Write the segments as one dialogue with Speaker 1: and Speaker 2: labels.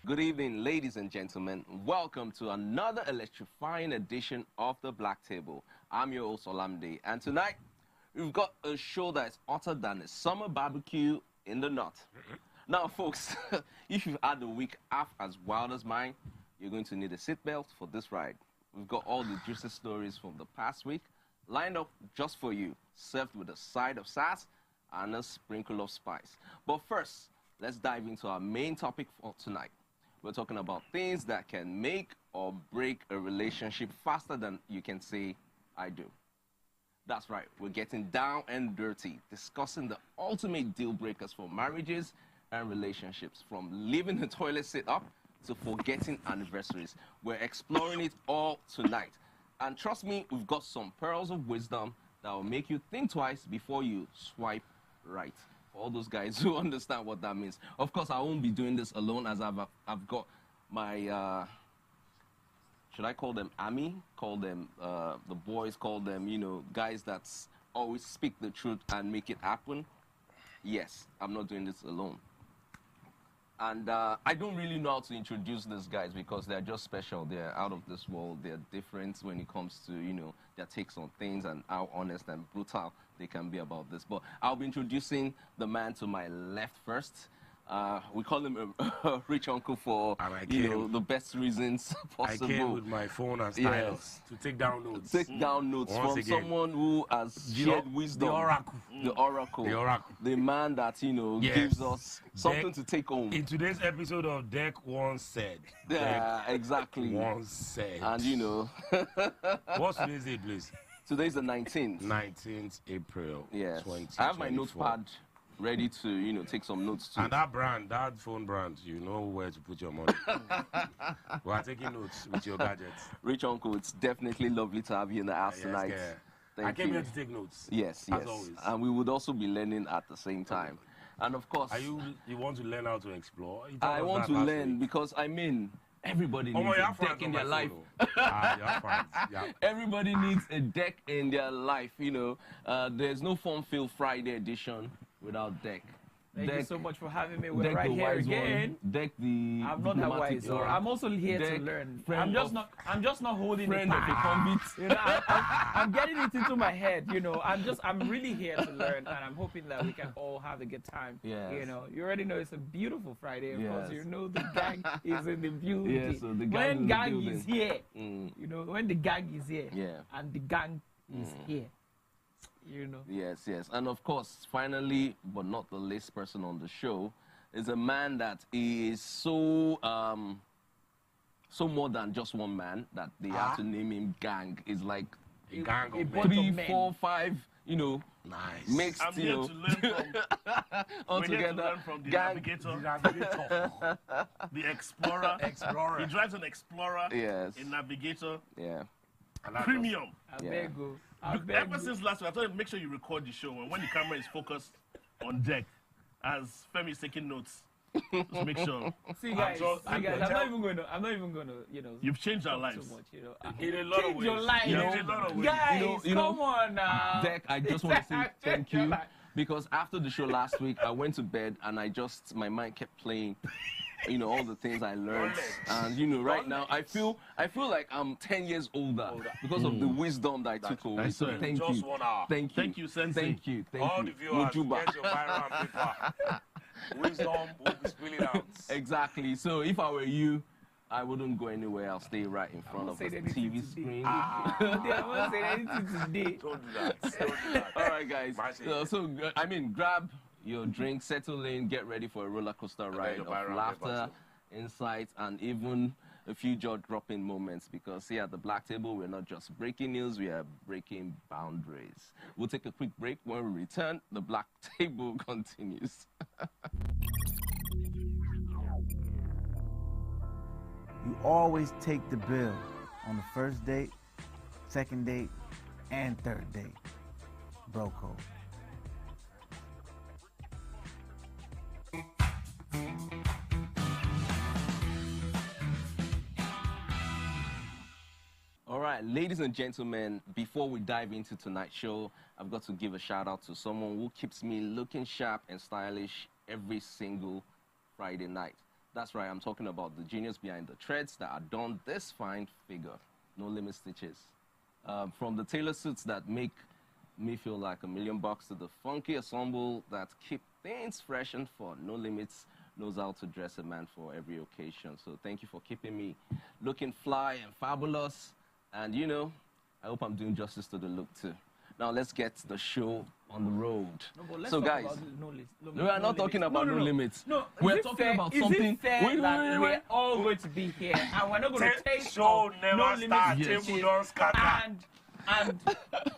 Speaker 1: Good evening, ladies and gentlemen. Welcome to another electrifying edition of The Black Table. I'm your host, Olamide, and tonight we've got a show that is hotter than a summer barbecue in the north. Now, folks, if you've had a week half as wild as mine, you're going to need a seatbelt for this ride. We've got all the juicy stories from the past week lined up just for you, served with a side of sass and a sprinkle of spice. But first, let's dive into our main topic for tonight. We're talking about things that can make or break a relationship faster than you can say, I do. That's right, we're getting down and dirty, discussing the ultimate deal breakers for marriages and relationships, from leaving the toilet seat up to forgetting anniversaries. We're exploring it all tonight. And trust me, we've got some pearls of wisdom that will make you think twice before you swipe right. For all those guys who understand what that means. Of course, I won't be doing this alone, as I've got my, should I call them army? Call them the boys, call them, you know, guys that always speak the truth and make it happen. Yes, I'm not doing this alone. And I don't really know how to introduce these guys because they're just special. They're out of this world. They're different when it comes to, you know, their takes on things and how honest and brutal they can be about this. But I'll be introducing the man to my left first. We call him a rich uncle for, you know, the best reasons possible.
Speaker 2: I came with my phone and stylus to take down notes.
Speaker 1: Take down notes from someone who has shared wisdom.
Speaker 2: The oracle.
Speaker 1: The oracle.
Speaker 2: The oracle.
Speaker 1: The man that, you know, gives us something to take home.
Speaker 2: In today's episode of Deck once said.
Speaker 1: Yeah, exactly.
Speaker 2: Once said.
Speaker 1: And, you know.
Speaker 2: What's today's date, please?
Speaker 1: Today's the 19th.
Speaker 2: 19th April.
Speaker 1: Yes.
Speaker 2: 2024.
Speaker 1: I have my notepad ready to, you know, take some notes too.
Speaker 2: And that brand, that phone brand, you know where to put your money. We are taking notes with your gadgets.
Speaker 1: Rich uncle, it's definitely lovely to have you in the house tonight.
Speaker 2: I came here to take notes.
Speaker 1: Yes,
Speaker 2: as always.
Speaker 1: And we would also be learning at the same time. And of course,
Speaker 2: you want to learn how to explore?
Speaker 1: I want to learn because, I mean, everybody needs a deck in their life. Everybody needs a deck in their life, you know. There's no Fun Filled Friday edition without deck.
Speaker 3: Thank you so much for having me. We're right here again.
Speaker 1: Deck the
Speaker 3: I'm not that wise, so I'm also here to learn. I'm just not holding the pad. You know, I'm getting it into my head. You know, I'm really here to learn, and I'm hoping that we can all have a good time.
Speaker 1: Yes.
Speaker 3: You know, you already know it's a beautiful Friday. Of course, you know the gang is in the building.
Speaker 1: Yeah, so the
Speaker 3: gang is here. You know, when the gang is here, and the gang is here. You know.
Speaker 1: Yes. And of course, finally, but not the least person on the show, is a man that is so more than just one man that they have to name him gang. Is like
Speaker 2: a gang of
Speaker 1: 3, 4, 5, you know,
Speaker 2: nice.
Speaker 1: Mixed,
Speaker 4: I'm here to learn from
Speaker 1: all together.
Speaker 4: Here to learn from the
Speaker 1: gang.
Speaker 4: navigator, the explorer. He drives an explorer, a navigator, premium. Ever since last week, I told him make sure you record the show, and when the camera is focused on deck, as Femi is taking notes, just make sure.
Speaker 3: See guys, I'm not even gonna, you know.
Speaker 4: You've changed our lives.
Speaker 3: So much, you know.
Speaker 4: In a lot of ways.
Speaker 3: Your life,
Speaker 4: in a lot of ways.
Speaker 3: Guys, come on now.
Speaker 1: Deck, I just want to say thank you, because after the show last week, I went to bed and my mind kept playing. You know, all the things I learned. And, you know, right now, I feel like I'm 10 years older because of the wisdom that I took away. So thank you.
Speaker 2: Just 1 hour.
Speaker 4: Thank you, Sensei.
Speaker 1: Thank you.
Speaker 2: All the viewers, get your viral and paper. Wisdom will be spilling out.
Speaker 1: Exactly. So if I were you, I wouldn't go anywhere. I'll stay right in front of the TV screen.
Speaker 3: I won't say anything today.
Speaker 2: Don't do that.
Speaker 1: All right, guys. So, I mean, grab your drink, settle in, get ready for a roller coaster ride of laughter, insights, and even a few jaw-dropping moments, because here at the Black Table, we're not just breaking news, we are breaking boundaries. We'll take a quick break. When we return, the Black Table continues.
Speaker 5: You always take the bill on the first date, second date, and third date. Bro code.
Speaker 1: All right, ladies and gentlemen, before we dive into tonight's show, I've got to give a shout out to someone who keeps me looking sharp and stylish every single Friday night. That's right, I'm talking about the genius behind the threads that adorn this fine figure. No limit stitches. From the tailor suits that make me feel like $1 million to the funky ensemble that keep things fresh and fun. No Limits knows how to dress a man for every occasion. So thank you for keeping me looking fly and fabulous. And you know, I hope I'm doing justice to the look too. Now let's get the show on the road.
Speaker 3: No,
Speaker 1: so guys, we are not talking about No Limits.
Speaker 3: No,
Speaker 1: we're talking about something.
Speaker 3: Is it fair that we're all going to be here and we're not going to take
Speaker 2: show never
Speaker 3: No
Speaker 2: start,
Speaker 3: Limits
Speaker 2: table don't scatter.
Speaker 3: And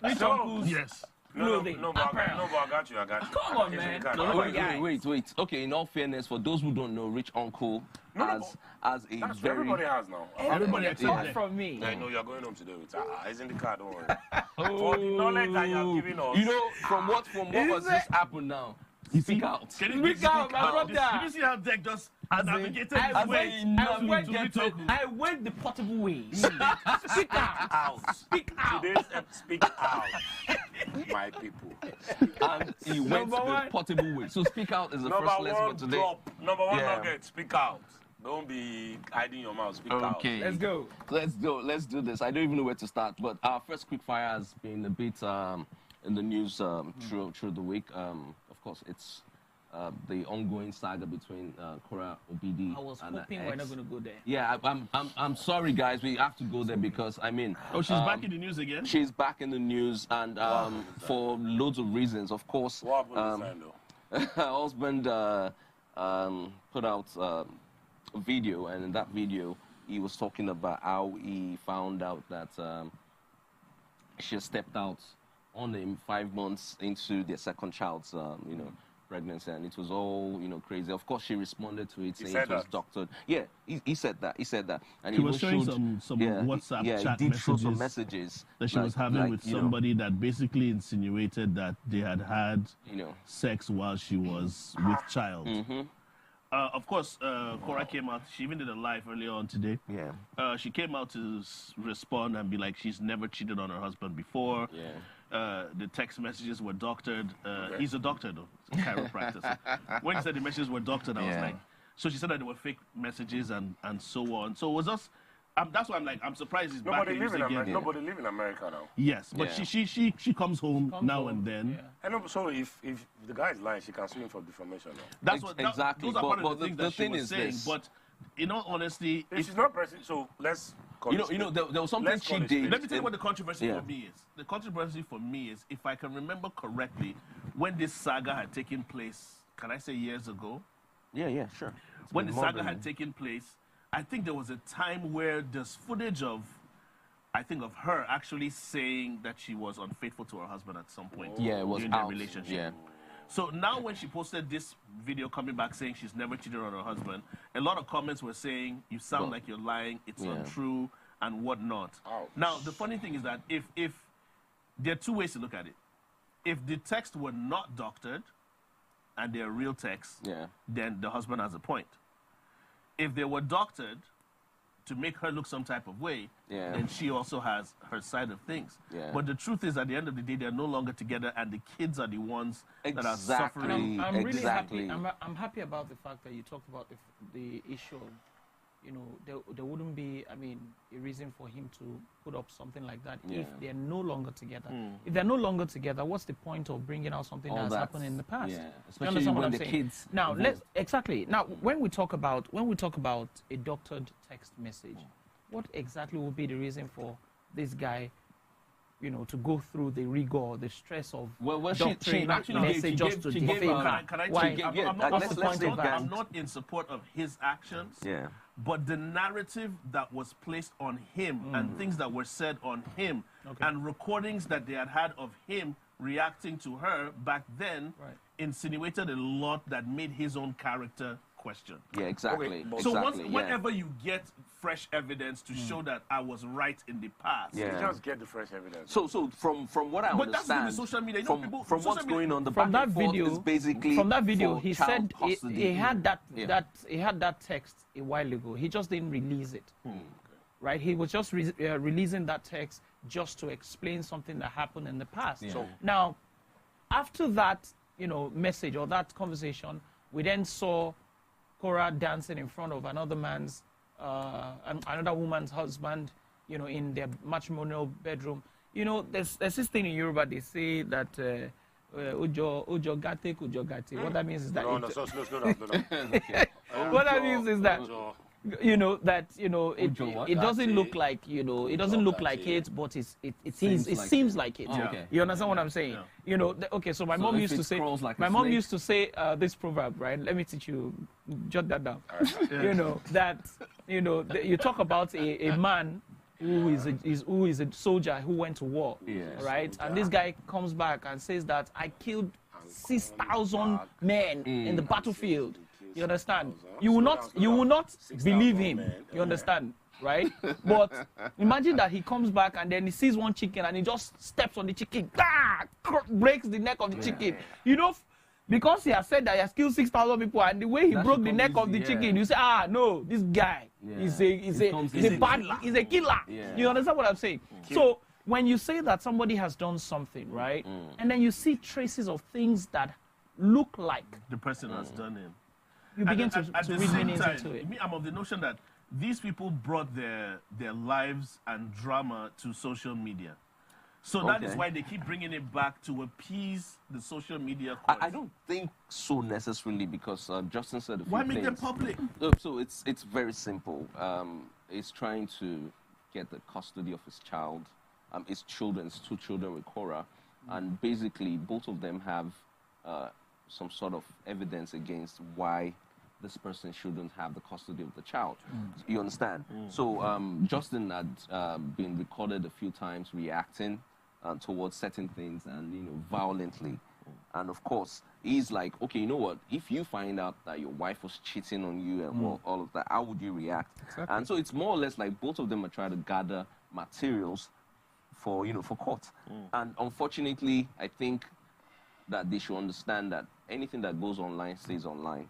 Speaker 3: rich uncles.
Speaker 4: Yes.
Speaker 2: No, but I got you.
Speaker 3: Come on, man.
Speaker 1: Wait. Okay, in all fairness, for those who don't know, Rich Uncle as a
Speaker 2: that's
Speaker 1: very...
Speaker 2: everybody has now.
Speaker 3: Everybody apart from me.
Speaker 2: I know you're going home today with it's in the car, don't worry. For the knowledge that you're giving us.
Speaker 1: You know, from what was this happened now? Speak out.
Speaker 3: Speak out, my brother.
Speaker 4: Did you see how Deck just navigated his way?
Speaker 3: I went the portable way. Speak out. Speak out.
Speaker 2: Today's speak out. My people.
Speaker 1: And he went the portable way. So speak out is the first lesson for today.
Speaker 2: Number one nugget, speak out. Don't be hiding your mouth. Speak out.
Speaker 1: Okay.
Speaker 3: Let's go.
Speaker 1: Let's do this. I don't even know where to start. But our first Quickfire has been a bit in the news through the week. Of course, it's the ongoing saga between Cora Obidi.
Speaker 3: I was hoping we're not going to go there.
Speaker 1: Yeah, I'm sorry, guys. We have to go there because I mean.
Speaker 4: Oh, she's back in the news again.
Speaker 1: She's back in the news, and for loads of reasons. Of course,
Speaker 2: what happened this time,
Speaker 1: her husband put out a video, and in that video, he was talking about how he found out that she stepped out on him 5 months into their second child's, pregnancy, and it was all, crazy. Of course, she responded to it saying it was doctored. Yeah, he said that. And
Speaker 4: he was showing some WhatsApp chat
Speaker 1: he did show some messages
Speaker 4: that she was having with somebody that basically insinuated that they had sex while she was with child.
Speaker 1: Mm-hmm.
Speaker 4: Of course, Cora came out. She even did a live earlier on today.
Speaker 1: Yeah.
Speaker 4: She came out to respond and be like, she's never cheated on her husband before.
Speaker 1: Yeah.
Speaker 4: The text messages were doctored. He's a doctor, though. He's a chiropractor. So when he said the messages were doctored, I was like... So she said that there were fake messages and so on. So it was us... that's why I'm surprised he's back in news again.
Speaker 2: Nobody live in America now.
Speaker 4: Yes, but she comes home now and then.
Speaker 2: I know, so if the guy is lying, she can sue him for defamation now.
Speaker 4: That's what
Speaker 1: exactly.
Speaker 4: Those are part of the things that she was saying. But in all honesty,
Speaker 2: if she's not pressing, so let's.
Speaker 1: There was something she did.
Speaker 4: Let me tell you what the controversy for me is. The controversy for me is, if I can remember correctly, when this saga had taken place, can I say years ago?
Speaker 1: Yeah, sure.
Speaker 4: When the saga had taken place, I think there was a time where there's footage of her actually saying that she was unfaithful to her husband at some point.
Speaker 1: Yeah, it was
Speaker 4: in their relationship.
Speaker 1: Yeah.
Speaker 4: So now when she posted this video coming back saying she's never cheated on her husband, a lot of comments were saying, you sound like you're lying, it's untrue, and whatnot.
Speaker 2: Ouch.
Speaker 4: Now, the funny thing is that if there are two ways to look at it. If the text were not doctored, and they're real texts, then the husband has a point. If they were doctored to make her look some type of way, then she also has her side of things. Yeah. But the truth is, at the end of the day, they're no longer together, and the kids are the ones that are suffering.
Speaker 3: I'm really happy. I'm happy about the fact that you talked about the issue of, there wouldn't be, a reason for him to put up something like that if they're no longer together. If they're no longer together, what's the point of bringing out something that has happened in the past?
Speaker 1: Yeah, especially when the kids.
Speaker 3: Now, Now, when we talk about a doctored text message, what exactly would be the reason for this guy, to go through the rigor, the stress of doctoring message just to defame her?
Speaker 4: I'm not in support of his actions.
Speaker 1: Yeah.
Speaker 4: But the narrative that was placed on him and things that were said on him and recordings that they had of him reacting to her back then insinuated a lot that made his own character question.
Speaker 1: Yeah, exactly.
Speaker 4: Okay. So whenever you get fresh evidence to show that I was right in the past,
Speaker 2: you just get the fresh evidence.
Speaker 1: So from what I understand,
Speaker 4: but that's the social media.
Speaker 1: From what's going on,
Speaker 3: from that video,
Speaker 1: is basically
Speaker 3: from that video, he said he had that text a while ago. He just didn't release it. Right? He was just releasing that text just to explain something that happened in the past.
Speaker 1: Yeah.
Speaker 3: So now, after that, message or that conversation, we then saw Cora dancing in front of another woman's husband, you know, in their matrimonial bedroom. You know, there's this thing in Yoruba, they say that ujo gate. What that means is that
Speaker 2: slow down.
Speaker 3: what that means is that you know that it doesn't look like it doesn't look like it, but it seems like it.
Speaker 1: Oh, okay.
Speaker 3: You understand what I'm saying?
Speaker 1: Yeah.
Speaker 3: You know, okay. So my mom used to say used to say this proverb, right? Let me teach you. Jot that down. You know that you talk about a man who is a soldier who went to war, right? And this guy comes back and says that I killed 6,000 men in the battlefield. You understand? You will not believe him. You understand? Right? But imagine that he comes back and then he sees one chicken and he just steps on the chicken, breaks the neck of the chicken. You know, because he has said that he has killed 6,000 people, and the way he broke the neck of the chicken, you say, no, this guy is a killer. Yeah. You understand what I'm saying? So when you say that somebody has done something, right, and then you see traces of things that look like
Speaker 4: the person has done it,
Speaker 3: you begin to read meanings into it.
Speaker 4: I'm of the notion that these people brought their lives and drama to social media. So that is why they keep bringing it back to appease the social media courts.
Speaker 1: I don't think so necessarily, because Justin said a few
Speaker 4: Why make them public?
Speaker 1: So it's very simple. He's trying to get the custody of his child, his two children with Cora, and basically both of them have some sort of evidence against why this person shouldn't have the custody of the child. You understand? So Justin had been recorded a few times reacting towards certain things and violently. And of course, he's like, okay, you know what? If you find out that your wife was cheating on you and all of that, how would you react? Exactly. And so it's more or less like both of them are trying to gather materials for court. And unfortunately, I think that they should understand that anything that goes online stays online.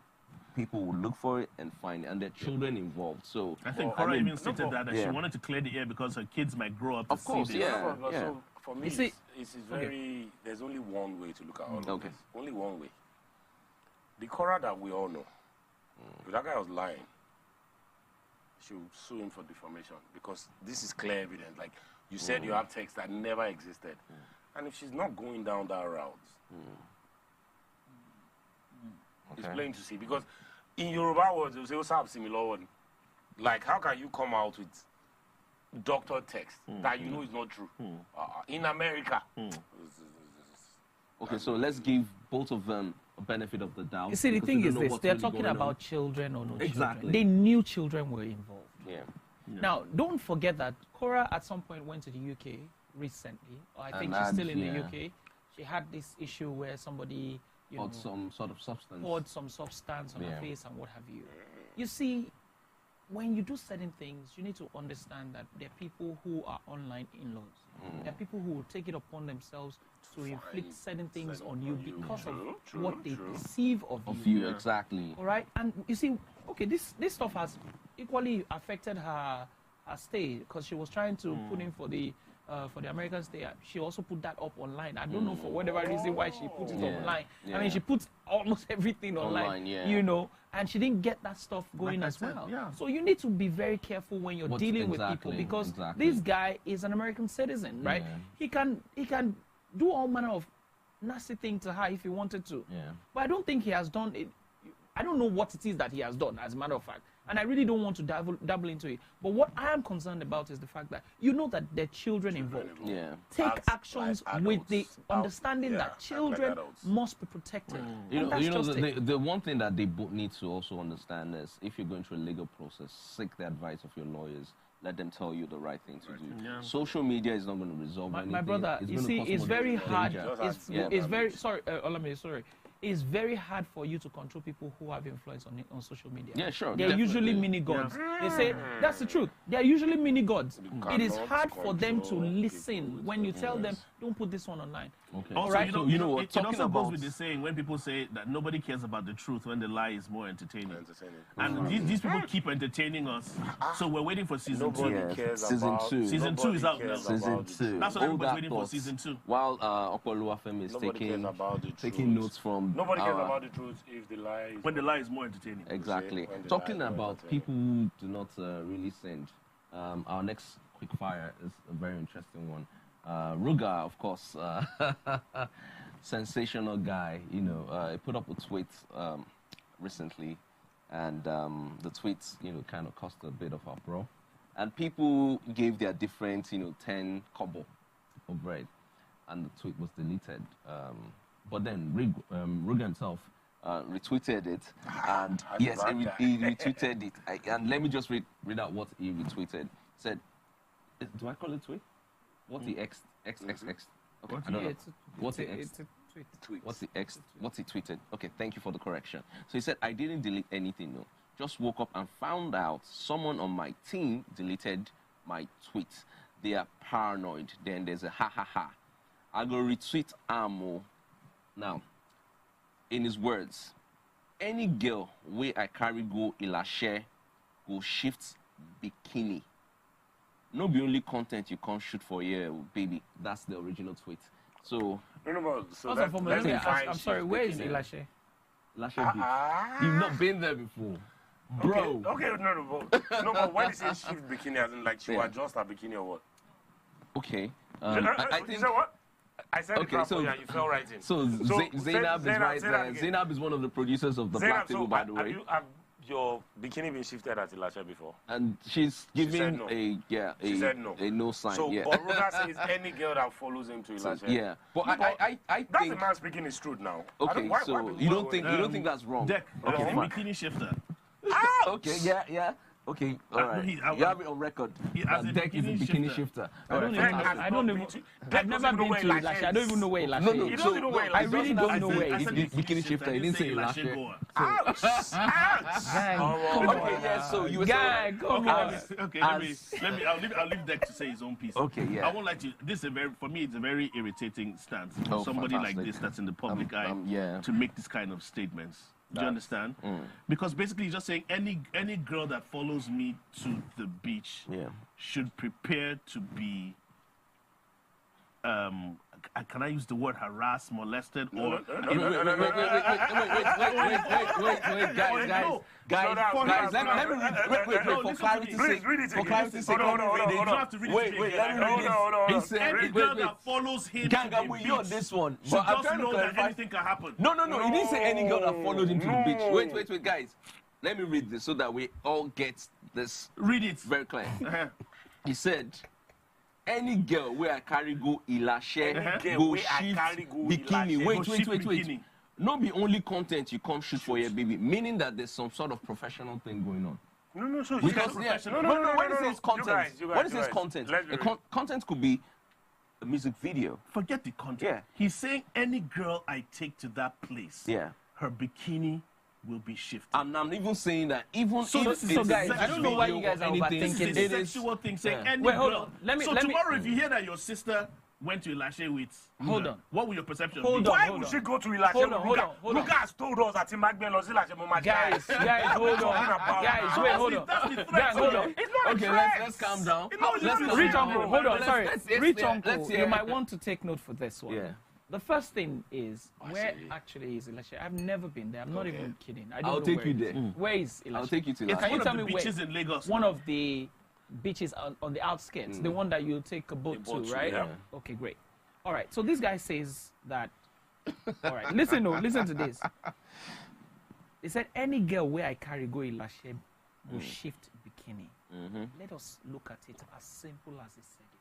Speaker 1: People will look for it and find it, and there are children involved. So
Speaker 4: I think Cora even stated that she wanted to clear the air because her kids might grow up to see this.
Speaker 2: So for me, it's very. There's only one way to look at all of this. Only one way. The Cora that we all know, if that guy was lying, she would sue him for defamation, because this is clear evidence. Like you said, you have text that never existed, and if she's not going down that route. It's plain to see, because in Yoruba words, they say, "What's up, similar one?" Like, how can you come out with doctored text that you know is not true in America?
Speaker 1: Okay, so let's give both of them a benefit of the doubt.
Speaker 3: You see, the thing is this: they're talking about children or no children. They knew children were involved. Now, don't forget that Cora at some point went to the UK recently, or I think she's still in the UK. She had this issue where somebody poured some substance on her face and what have you. You see, when you do certain things, you need to understand that there are people who are online in-laws. There are people who will take it upon themselves to inflict certain things on you because of what they perceive of you.
Speaker 1: Exactly.
Speaker 3: All right? And you see, okay, this stuff has equally affected her stay, because she was trying to put in for the American stay. She also put that up online. I don't know for whatever reason why she put it online. I mean, she puts almost everything online, and she didn't get that stuff going as well. So you need to be very careful when you're dealing with people, because this guy is an American citizen, right? He can do all manner of nasty things to her if he wanted to. But I don't think he has done it. I don't know what it is that he has done, as a matter of fact. And I really don't want to dabble into it. But what I am concerned about is the fact that that there are children involved. Take actions with the understanding that children must be protected.
Speaker 1: The one thing that they both need to also understand is, if you're going through a legal process, seek the advice of your lawyers. Let them tell you the right thing to do. Social media is not going to resolve anything.
Speaker 3: My brother, you see, it's very hard. It's very sorry. It's very hard for you to control people who have influence on social media.
Speaker 1: Yeah, sure.
Speaker 3: They're usually mini gods. They say, that's the truth. They're usually mini gods. It is hard for them to listen when you tell them, don't put this one online.
Speaker 4: Okay. Also, right? You know what? It also goes with the saying when people say that nobody cares about the truth when the lie is more entertaining. And these people keep entertaining us. So we're waiting for season 2.
Speaker 2: Nobody cares
Speaker 1: season
Speaker 2: about
Speaker 1: 2.
Speaker 2: Season
Speaker 4: 2 is out now.
Speaker 1: Season 2.
Speaker 4: That's what everybody's waiting for, season 2.
Speaker 1: While Okoluwafemi is taking notes from...
Speaker 2: Nobody cares about the truth if the lie is...
Speaker 4: When the lie is more entertaining.
Speaker 1: Exactly. Talking about people who do not really send, our next Quickfire is a very interesting one. Ruga, of course, sensational guy, you know, he put up a tweet recently, and the tweets, you know, kind of caused a bit of uproar. And people gave their different, you know, 10 kobo of bread, and the tweet was deleted. But then Ruga himself retweeted it, and yes, he retweeted it. And let me just read out what he retweeted. He said, do I call it tweet? What's the X? Okay, I don't know. What's the X? It's a tweet. What's the X? What's he tweeted? Okay, thank you for the correction. So he said, I didn't delete anything, no. Just woke up and found out someone on my team deleted my tweet. They are paranoid. Then there's a ha ha ha. I go retweet Amo. Now, in his words, any girl where I carry go Ilashe go shift bikini. No be only content you can't shoot for here, baby. That's the original tweet. So
Speaker 3: I'm sorry, where is Ilashe?
Speaker 1: Ilashe Beach. You've not been there before. Bro.
Speaker 2: Okay, no, but when you say shift bikini, as in like she will adjust her bikini or what?
Speaker 1: Okay.
Speaker 2: I think. You said what? I said okay, so you fell right in.
Speaker 1: So Zainab is right there. Zainab is one of the producers of the Black Table, by the way.
Speaker 2: Have your bikini been shifted at Ilashe before?
Speaker 1: And she's giving a no sign.
Speaker 2: So, but Ruga says any girl that follows him to Ilashe.
Speaker 1: Yeah, but I think
Speaker 2: that's the man speaking his truth now.
Speaker 1: Okay, so you don't think that's wrong?
Speaker 4: Deck, okay, bikini shifter.
Speaker 1: Okay, yeah. Okay, all right. You have it on record. Deck is a bikini shifter.
Speaker 3: I don't even. I've never been to Ilashe. I don't even know where Ilashe is.
Speaker 1: No.
Speaker 3: I really don't know where it is.
Speaker 1: Bikini shifter. He didn't say Ilashe.
Speaker 3: Ouch!
Speaker 1: Okay, yeah. So you were saying.
Speaker 3: Come on.
Speaker 4: Okay, I'll leave Deck to say his own piece.
Speaker 1: Okay, yeah.
Speaker 4: I won't like to. This is for me, it's a very irritating stance for somebody like this that's in the public eye to make this kind of statements. Do you understand? Because basically he's just saying any girl that follows me to the beach should prepare to be can I use the word harassed, molested, or
Speaker 1: wait, guys, let me read. For clarity's sake, let me read this. He said,
Speaker 4: any girl that follows him to the beach
Speaker 1: on this one.
Speaker 4: But I'm trying to clarify. Anything can happen.
Speaker 1: No, he didn't say any girl that followed him to the beach. Wait, guys. Let me read this so that we all get this.
Speaker 4: Read it
Speaker 1: very clear. He said, any girl where I carry go Ilashe, go shift bikini. Wait. Not be only content you come shoot for your baby, meaning that there's some sort of professional thing going on.
Speaker 2: No, so
Speaker 1: because when it says content, content could be a music video.
Speaker 4: Forget the content.
Speaker 1: Yeah.
Speaker 4: He's saying any girl I take to that place, her bikini will be shifted.
Speaker 1: And I'm even saying that
Speaker 3: so guys, I don't know why you guys are overthinking
Speaker 4: this. It's a sexual thing. Saying any girl.
Speaker 3: Hold on.
Speaker 4: Tomorrow, if you hear that your sister went to Ilashe with Ruga, what will your perception be?
Speaker 2: Why would she go to Ilashe with Ruga? Ruga has told us that Imagbe loves Ilashe.
Speaker 3: Guys, hold on. Guys, wait, hold on. Guys, hold on.
Speaker 1: Okay, let's calm down.
Speaker 3: Rich uncle, hold on. Sorry, Rich uncle, you might want to take note for this one.
Speaker 1: Yeah.
Speaker 3: The first thing is, where actually is Ilashe? I've never been there. I'm not even kidding.
Speaker 1: I'll take you there.
Speaker 3: Where is Ilashe?
Speaker 1: I'll take you to Ilashe.
Speaker 3: Can you tell me where?
Speaker 4: Beaches in Lagos.
Speaker 3: One of the beaches on the outskirts, the one that you take a boat to, right?
Speaker 2: Yeah.
Speaker 3: Okay, great. All right. So this guy says that. All right. Listen to this. He said, any girl where I carry go Ilashe will shift bikini. Let us look at it as simple as he said it.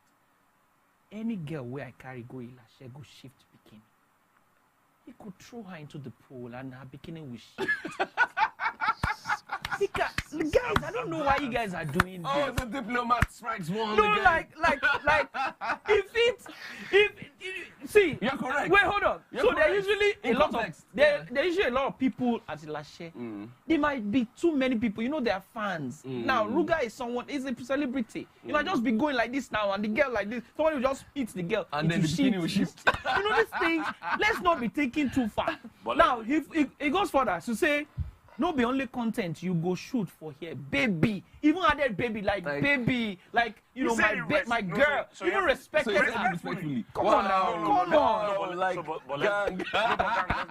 Speaker 3: Any girl where I carry go Ilashe go shift bikini. He could throw her into the pool and her bikini will shift. Guys, I don't know why you guys are doing this.
Speaker 1: Oh, the diplomat strikes one.
Speaker 3: No, like, if See,
Speaker 1: you're correct.
Speaker 3: Wait, hold on.
Speaker 1: You're
Speaker 3: so
Speaker 1: correct.
Speaker 3: there's usually a lot of there's usually a lot of people at Ilashe. There might be too many people. You know, they are fans. Now, Ruga is is a celebrity. You might just be going like this now, and the girl like this. Someone will just hit the girl,
Speaker 1: and then the bikini will shift.
Speaker 3: You know, these things. Let's not be taking too far. But now, if it goes further to say, no be only content you go shoot for here, baby. Even added baby, like baby, like you know, my girl. So even respect her respectfully. Come on now, come on.
Speaker 1: Like,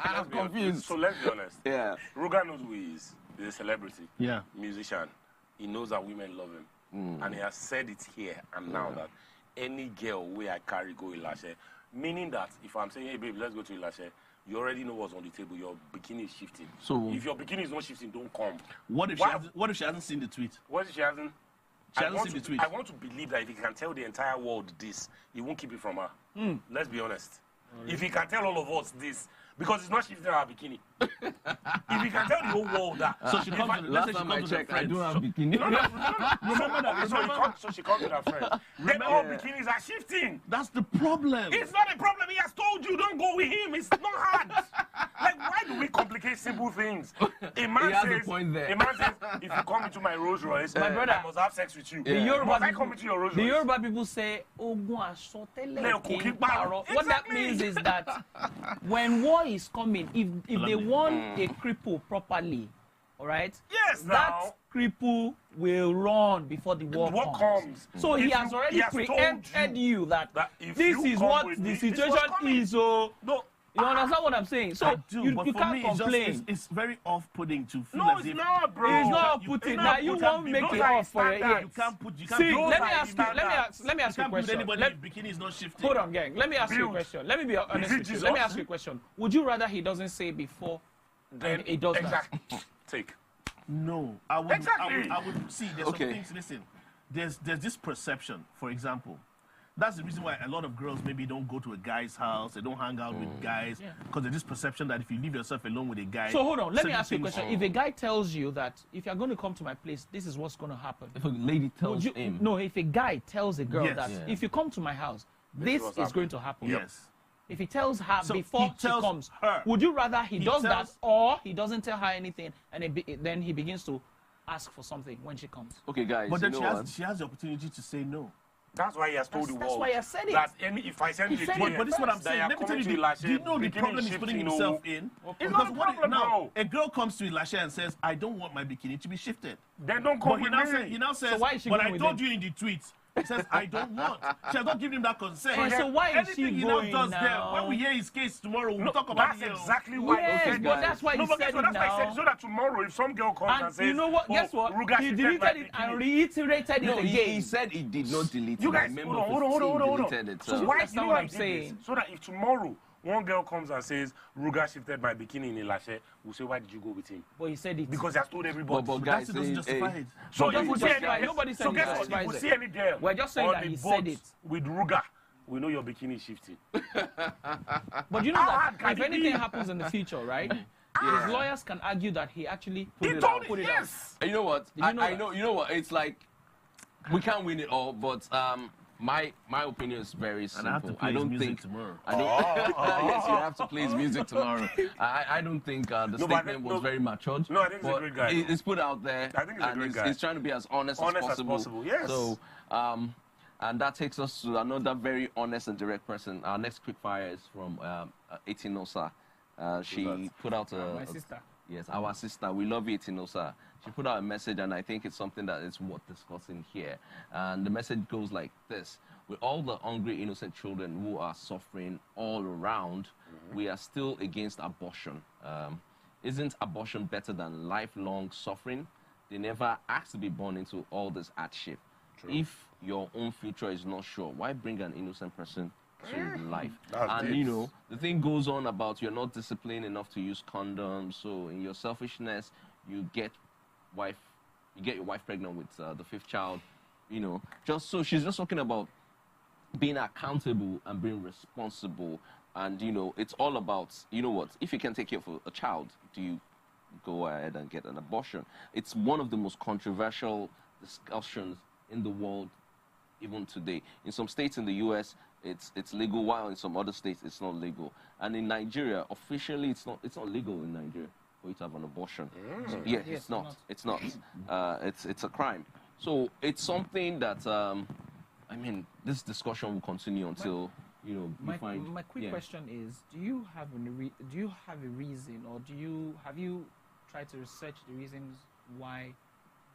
Speaker 1: I'm confused.
Speaker 2: So let's be honest.
Speaker 1: Yeah.
Speaker 2: Ruga knows who he is. He's a celebrity.
Speaker 4: Yeah.
Speaker 2: Musician. He knows that women love him. And he has said it here and now that any girl where I carry go Ilashe, meaning that if I'm saying, hey babe, let's go to Ilashe, you already know what's on the table. Your bikini is shifting. So if your bikini is not shifting, don't come.
Speaker 4: What if she hasn't seen the tweet?
Speaker 2: What if she hasn't?
Speaker 4: She hasn't seen the tweet.
Speaker 2: I want to believe that if he can tell the entire world this, he won't keep it from her. Let's be honest. If he can tell all of us this, because it's not shifting our bikini. If he can tell the whole world that.
Speaker 4: So she comes to, let's say she comes to her friends.
Speaker 1: I don't have bikini.
Speaker 2: No. Remember that. So she comes to her friends. Then all bikinis are shifting.
Speaker 4: That's the problem.
Speaker 2: It's not a problem. He has told you, don't go with him. It's not hard. Like, why do we complicate simple things? A man says, if you come into my Rolls Royce,
Speaker 3: my brother,
Speaker 2: I must have sex with you.
Speaker 3: Must
Speaker 2: I come into your Rolls Royce?
Speaker 3: The Yoruba people say, what that means is that when war is coming, if they want a cripple properly, all right?
Speaker 2: Yes,
Speaker 3: that cripple will run before the war comes. So he has already preempted you that this is what the situation is. So no. You understand what I'm saying? So you can't complain.
Speaker 4: It's very off-putting to feel
Speaker 2: as if... No, it's not, bro.
Speaker 3: It's not off-putting. Now you won't make it off for your ears. See, let me ask you a question.
Speaker 4: Bikini is not shifting.
Speaker 3: Hold on, gang. Let me ask you a question. Let me be honest with you. Let me ask you a question. Would you rather he doesn't say before than he does that?
Speaker 2: Take.
Speaker 4: No. I would see, there's some things, listen. There's this perception, for example. That's the reason why a lot of girls maybe don't go to a guy's house, they don't hang out with guys, because there's this perception that if you leave yourself alone with a guy...
Speaker 3: So hold on, let me ask you a question. If a guy tells you that if you're going to come to my place, this is what's going to happen.
Speaker 1: If a lady tells him...
Speaker 3: No, if a guy tells a girl that if you come to my house, this is going to happen.
Speaker 4: Yes.
Speaker 3: If he tells her before she comes, would you rather he does that or he doesn't tell her anything and then he begins to ask for something when she comes?
Speaker 1: Okay, guys,
Speaker 4: but then she has the opportunity to say no.
Speaker 2: That's why he has told the world.
Speaker 3: That's why I said it.
Speaker 2: That if I send you
Speaker 4: but this is what I'm saying. Let me tell you, do you know the problem he's putting himself in?
Speaker 2: It's not a problem now.
Speaker 4: A girl comes to Ilashe and says, I don't want my bikini to be shifted.
Speaker 2: Then don't come with me.
Speaker 4: He now says, but I told you in the tweet. He says, I don't want. She has not given him that consent.
Speaker 3: So why is she going now?
Speaker 4: There, when we hear his case tomorrow, we'll talk about it.
Speaker 2: That's exactly why.
Speaker 3: Yes, but that's why he said it now.
Speaker 2: So that tomorrow, if some girl comes and says,
Speaker 3: you know what? Guess what? He deleted it and reiterated it again.
Speaker 1: He said he did not delete it.
Speaker 2: You guys, hold on.
Speaker 3: So why is that what I'm saying?
Speaker 2: So that if tomorrow one girl comes and says, Ruga shifted my bikini in Ilashe, we'll say, why did you go with him?
Speaker 3: Well, he said it.
Speaker 2: Because he has told everybody.
Speaker 4: But guys, doesn't justify it.
Speaker 2: So
Speaker 3: nobody said
Speaker 2: it. If you see any girl
Speaker 3: we're just saying that he said it.
Speaker 2: With Ruga, we know your bikini is shifting.
Speaker 3: But you know that if anything happens in the future, right? His lawyers can argue that he actually put it out.
Speaker 2: Yes.
Speaker 1: You know what? You know what? It's like, we can't win it all, but my opinion is very simple.
Speaker 4: I don't think tomorrow.
Speaker 1: Yes, you have to play his music tomorrow. I don't think the statement was very matured.
Speaker 2: No, I think he's a great guy.
Speaker 1: It's put out there.
Speaker 2: I think he's a great guy.
Speaker 1: He's trying to be as honest as possible.
Speaker 2: Yes.
Speaker 1: So, and that takes us to another very honest and direct person. Our next quickfire is from 18Osa. She put out
Speaker 3: my sister.
Speaker 1: Yes, our sister. We love you, 18Osa. She put out a message, and I think it's something that is worth discussing here. And the message goes like this. With all the hungry, innocent children who are suffering all around, we are still against abortion. Isn't abortion better than lifelong suffering? They never asked to be born into all this hardship. True. If your own future is not sure, why bring an innocent person to life? And you know, the thing goes on about you're not disciplined enough to use condoms, so in your selfishness, you get your wife pregnant with the 5th child, you know. She's just talking about being accountable and being responsible. And, you know, it's all about, you know what, if you can take care of a child, do you go ahead and get an abortion? It's one of the most controversial discussions in the world even today. In some states in the U.S., it's legal, while in some other states it's not legal. And in Nigeria, officially, it's not legal in Nigeria for you to have an abortion. So, yeah, it's not. It's not. It's a crime. So it's something that I mean, this discussion will continue until
Speaker 3: my quick question is: do you have a reason, or have you tried to research the reasons why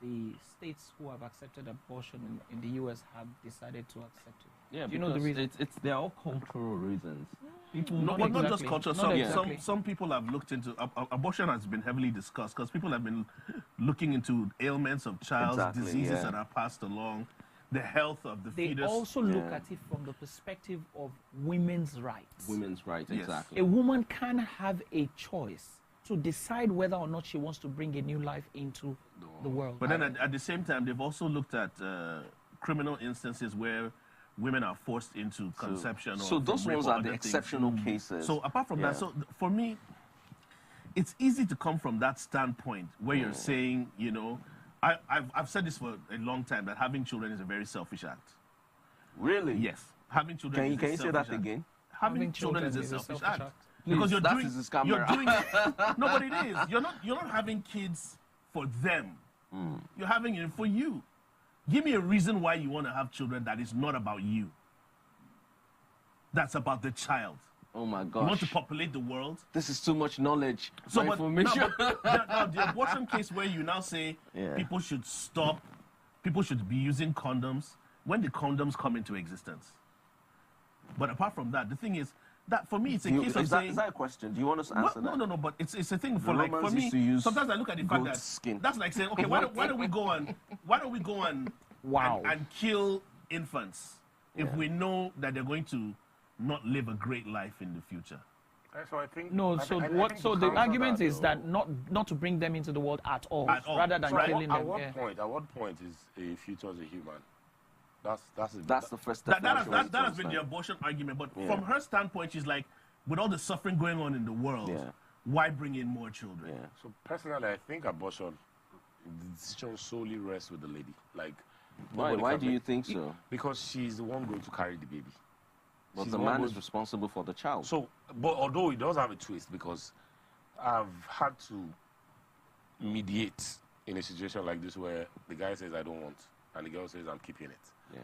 Speaker 3: the states who have accepted abortion in the U.S. have decided to accept it?
Speaker 1: Yeah,
Speaker 3: do you know the reason?
Speaker 1: They're all cultural reasons.
Speaker 3: People
Speaker 4: not just culture. Some people have looked into abortion has been heavily discussed because people have been looking into ailments of child's diseases that are passed along, the health of the fetus.
Speaker 3: They also look at it from the perspective of women's rights.
Speaker 1: Women's rights, exactly.
Speaker 3: A woman can have a choice to decide whether or not she wants to bring a new life into the world.
Speaker 4: But then at the same time, they've also looked at criminal instances where women are forced into conception.
Speaker 1: So those ones are the exceptional cases.
Speaker 4: So apart from that, so for me, it's easy to come from that standpoint where you're saying, I've said this for a long time, that having children is a very selfish act.
Speaker 1: Really?
Speaker 4: Yes. Having children
Speaker 1: Can you say that again?
Speaker 4: Having children is a selfish act. Because you're doing it. No, but it is. You're not having kids for them. You're having it for you. Give me a reason why you want to have children that is not about you. That's about the child.
Speaker 1: Oh my gosh.
Speaker 4: You want to populate the world?
Speaker 1: This is too much knowledge.
Speaker 4: So, now the abortion case where you now say people should stop, people should be using condoms, when the condoms come into existence. But apart from that, the thing is, that for me, it's a case of saying...
Speaker 1: Is that a question? Do you want us to answer that?
Speaker 4: No, but it's a thing for me. Sometimes I look at the fact that that's like saying, okay, why don't we go on and kill infants if we know that they're going to not live a great life in the future?
Speaker 2: So I think
Speaker 3: So the argument is that not to bring them into the world at all, rather than killing them.
Speaker 2: At what point is a fetus a human?
Speaker 1: That's the first step.
Speaker 4: That has been the abortion argument. But from her standpoint, she's like, with all the suffering going on in the world, why bring in more children?
Speaker 2: Yeah. So personally, I think abortion, the decision solely rests with the lady. Like,
Speaker 1: why do you think so?
Speaker 2: Because she's the one going to carry the baby.
Speaker 1: But the man is responsible for the child.
Speaker 2: So, but although it does have a twist, because I've had to mediate in a situation like this where the guy says, I don't want, and the girl says, I'm keeping it.
Speaker 1: Yeah.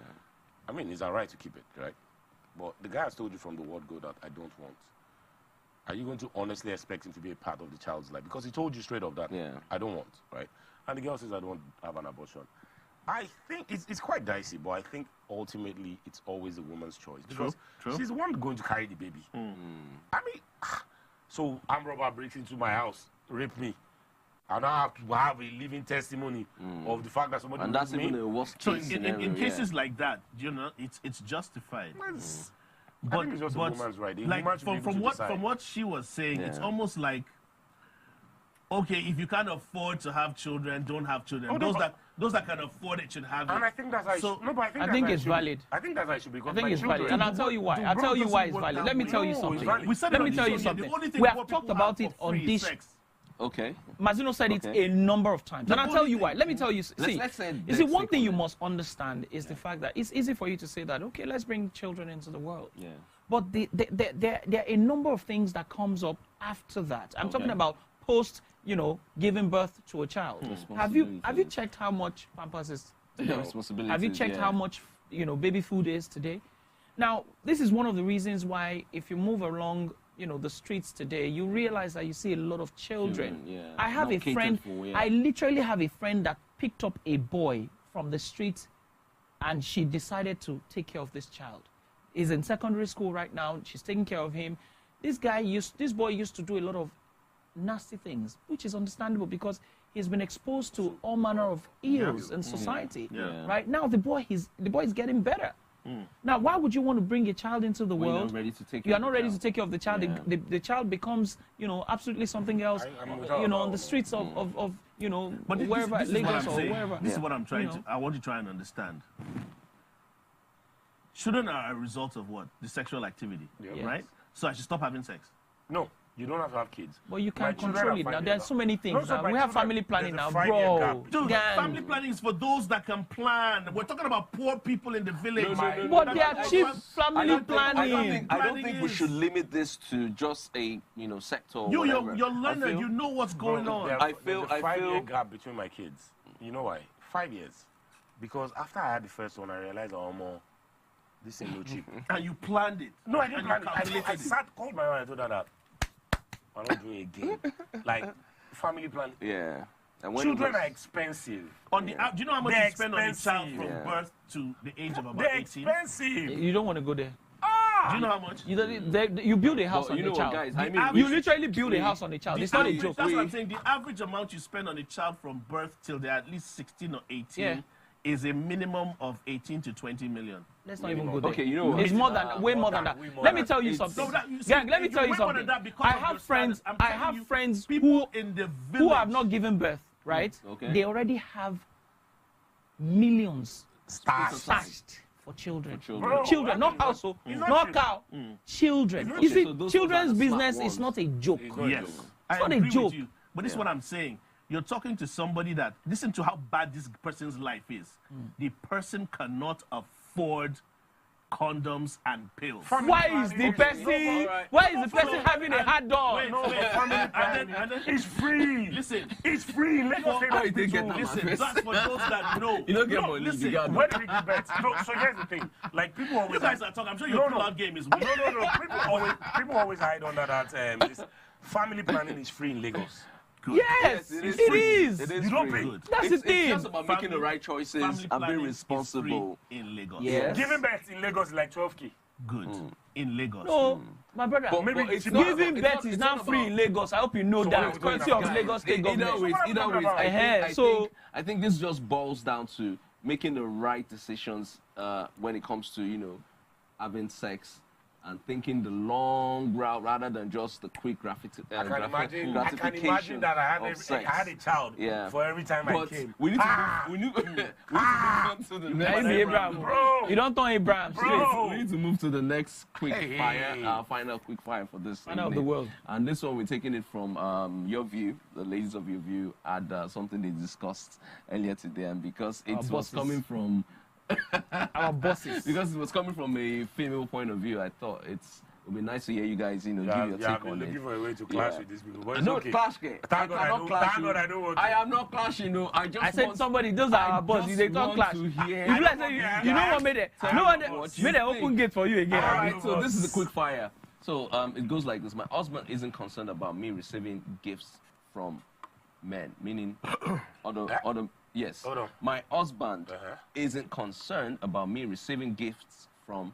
Speaker 2: I mean, it's our right to keep it, right? But the guy has told you from the word go that I don't want. Are you going to honestly expect him to be a part of the child's life? Because he told you straight up that I don't want, right? And the girl says, I don't have an abortion. I think it's quite dicey, but I think ultimately it's always a woman's choice. Because she's the one going to carry the baby. I mean, so armed robber breaks into my house, rape me. I don't have to have a living testimony of the fact that somebody.
Speaker 1: And that's even the worst case scenario.
Speaker 4: In cases like that, it's justified.
Speaker 2: I think it's just a woman's right.
Speaker 4: Like from what she was saying, it's almost like, okay, if you can't afford to have children, don't have children. Those that can afford it should have it.
Speaker 2: And I think that's
Speaker 3: I think it's valid.
Speaker 2: I think that's how it should be.
Speaker 3: I think it's valid, and I'll tell you why. I'll tell you why it's valid. Let me tell you something. Let me tell you something. We have talked about it on this.
Speaker 1: Okay.
Speaker 3: Mazino said it a number of times. And I'll tell you why. Let me tell you. See, one thing you must understand is the fact that it's easy for you to say that, okay, let's bring children into the world.
Speaker 1: Yeah.
Speaker 3: But there are a number of things that comes up after that. I'm talking about post, giving birth to a child. Have you checked how much Pampers is today? Have you checked how much, baby food is today? Now, this is one of the reasons why if you move along the streets today, you realize that you see a lot of children. I have a friend, I literally have a friend that picked up a boy from the street and she decided to take care of this child. He's in secondary school right now. She's taking care of him. This boy used to do a lot of nasty things, which is understandable because he's been exposed to all manner of ills in society. Right now, the boy is getting better. Now, why would you want to bring a child into the world? You are not ready to take care of the child. The child becomes, absolutely something else. On the streets of wherever, Lagos or wherever.
Speaker 4: This is what I'm trying to. I want to try and understand. Children are a result of what? The sexual activity, right? So I should stop having sex.
Speaker 2: No. You don't have to have kids.
Speaker 3: But you can control it now. There's so many things now. We have family planning now, bro.
Speaker 4: Dude, family planning is for those that can plan. We're talking about poor people in the village.
Speaker 3: But they are cheap family planning.
Speaker 1: I don't think we should limit this to just a sector.
Speaker 4: You're learner. You know what's going on.
Speaker 1: I feel
Speaker 2: 5-year gap between my kids. You know why? 5 years. Because after I had the first one, I realized, this ain't no cheap.
Speaker 4: And you planned it.
Speaker 2: No, I didn't plan it. I called my wife and told her that I'm not doing it again. Like, family planning.
Speaker 1: Yeah.
Speaker 2: And when children are expensive.
Speaker 4: Do you know how much you spend on a child from birth to the age of about 18?
Speaker 2: They're expensive.
Speaker 3: You don't want to go there.
Speaker 4: Do you know how much?
Speaker 3: You build a house on a child.
Speaker 1: Guys,
Speaker 3: you literally build a house on a child. It's not a joke.
Speaker 4: That's what I'm saying. The average amount you spend on a child from birth till they're at least 16 or 18 is a minimum of 18 to 20 million.
Speaker 3: Let's not even go there.
Speaker 1: Okay, you know what?
Speaker 3: It's way more than that. Let me tell you something. Gang, let me tell you something. I have friends who have not given birth, right?
Speaker 1: Okay.
Speaker 3: They already have millions stashed for children. Children, not household, not cow. Children. You see, children's business is not a joke.
Speaker 4: Yes,
Speaker 3: it's not a joke.
Speaker 4: But this is what I'm saying. You're talking to somebody that, listen to how bad this person's life is. The person cannot afford condoms and pills.
Speaker 3: Why is the person having a hard door?
Speaker 2: It's free.
Speaker 4: Listen,
Speaker 2: it's free. Listen,
Speaker 4: that's for those that know.
Speaker 1: You don't get money.
Speaker 2: Listen, where did we get bet? No, so here's the thing. Like, people always...
Speaker 4: You guys are talking. I'm sure your pull-out game is weak.
Speaker 2: No. People always hide under that. This family planning is free in Lagos.
Speaker 3: Good. Yes, it is.
Speaker 1: You
Speaker 2: don't pay.
Speaker 3: That's the thing.
Speaker 1: It's just about making the right choices and being responsible.
Speaker 4: In Lagos.
Speaker 3: Yes.
Speaker 2: Giving birth in Lagos is like 12K.
Speaker 4: Good. In Lagos.
Speaker 3: No, my brother.
Speaker 1: But
Speaker 3: giving birth is now free in Lagos. I hope you know that. Courtesy of Lagos State government.
Speaker 1: Either way, I think this just boils down to making the right decisions when it comes to having sex. And thinking the long route rather than just the quick gratification.
Speaker 2: I can imagine that I had a child for every time I came.
Speaker 1: We need to move on to the next.
Speaker 3: Abraham, bro. You don't turn Abraham.
Speaker 1: We need to move to the next quick fire, final quick fire for this.
Speaker 3: Final of the world.
Speaker 1: And this one we're taking it from your view, the ladies of your view, had something they discussed earlier today, and because it was coming from.
Speaker 3: Our bosses.
Speaker 1: Because it was coming from a female point of view, I thought it would be nice to hear you guys, give your take on it.
Speaker 2: I've been looking for a way to clash with these people. But it's
Speaker 1: okay. Clash,
Speaker 2: thank God I don't want to.
Speaker 1: I am not clashing, I
Speaker 3: said somebody, those are our bosses, they don't clash. You know what made it? No one made an open gate for you again.
Speaker 1: Right, so this is a quick fire. So it goes like this. My husband isn't concerned about me receiving gifts from men, meaning other. Yes, my husband isn't concerned about me receiving gifts from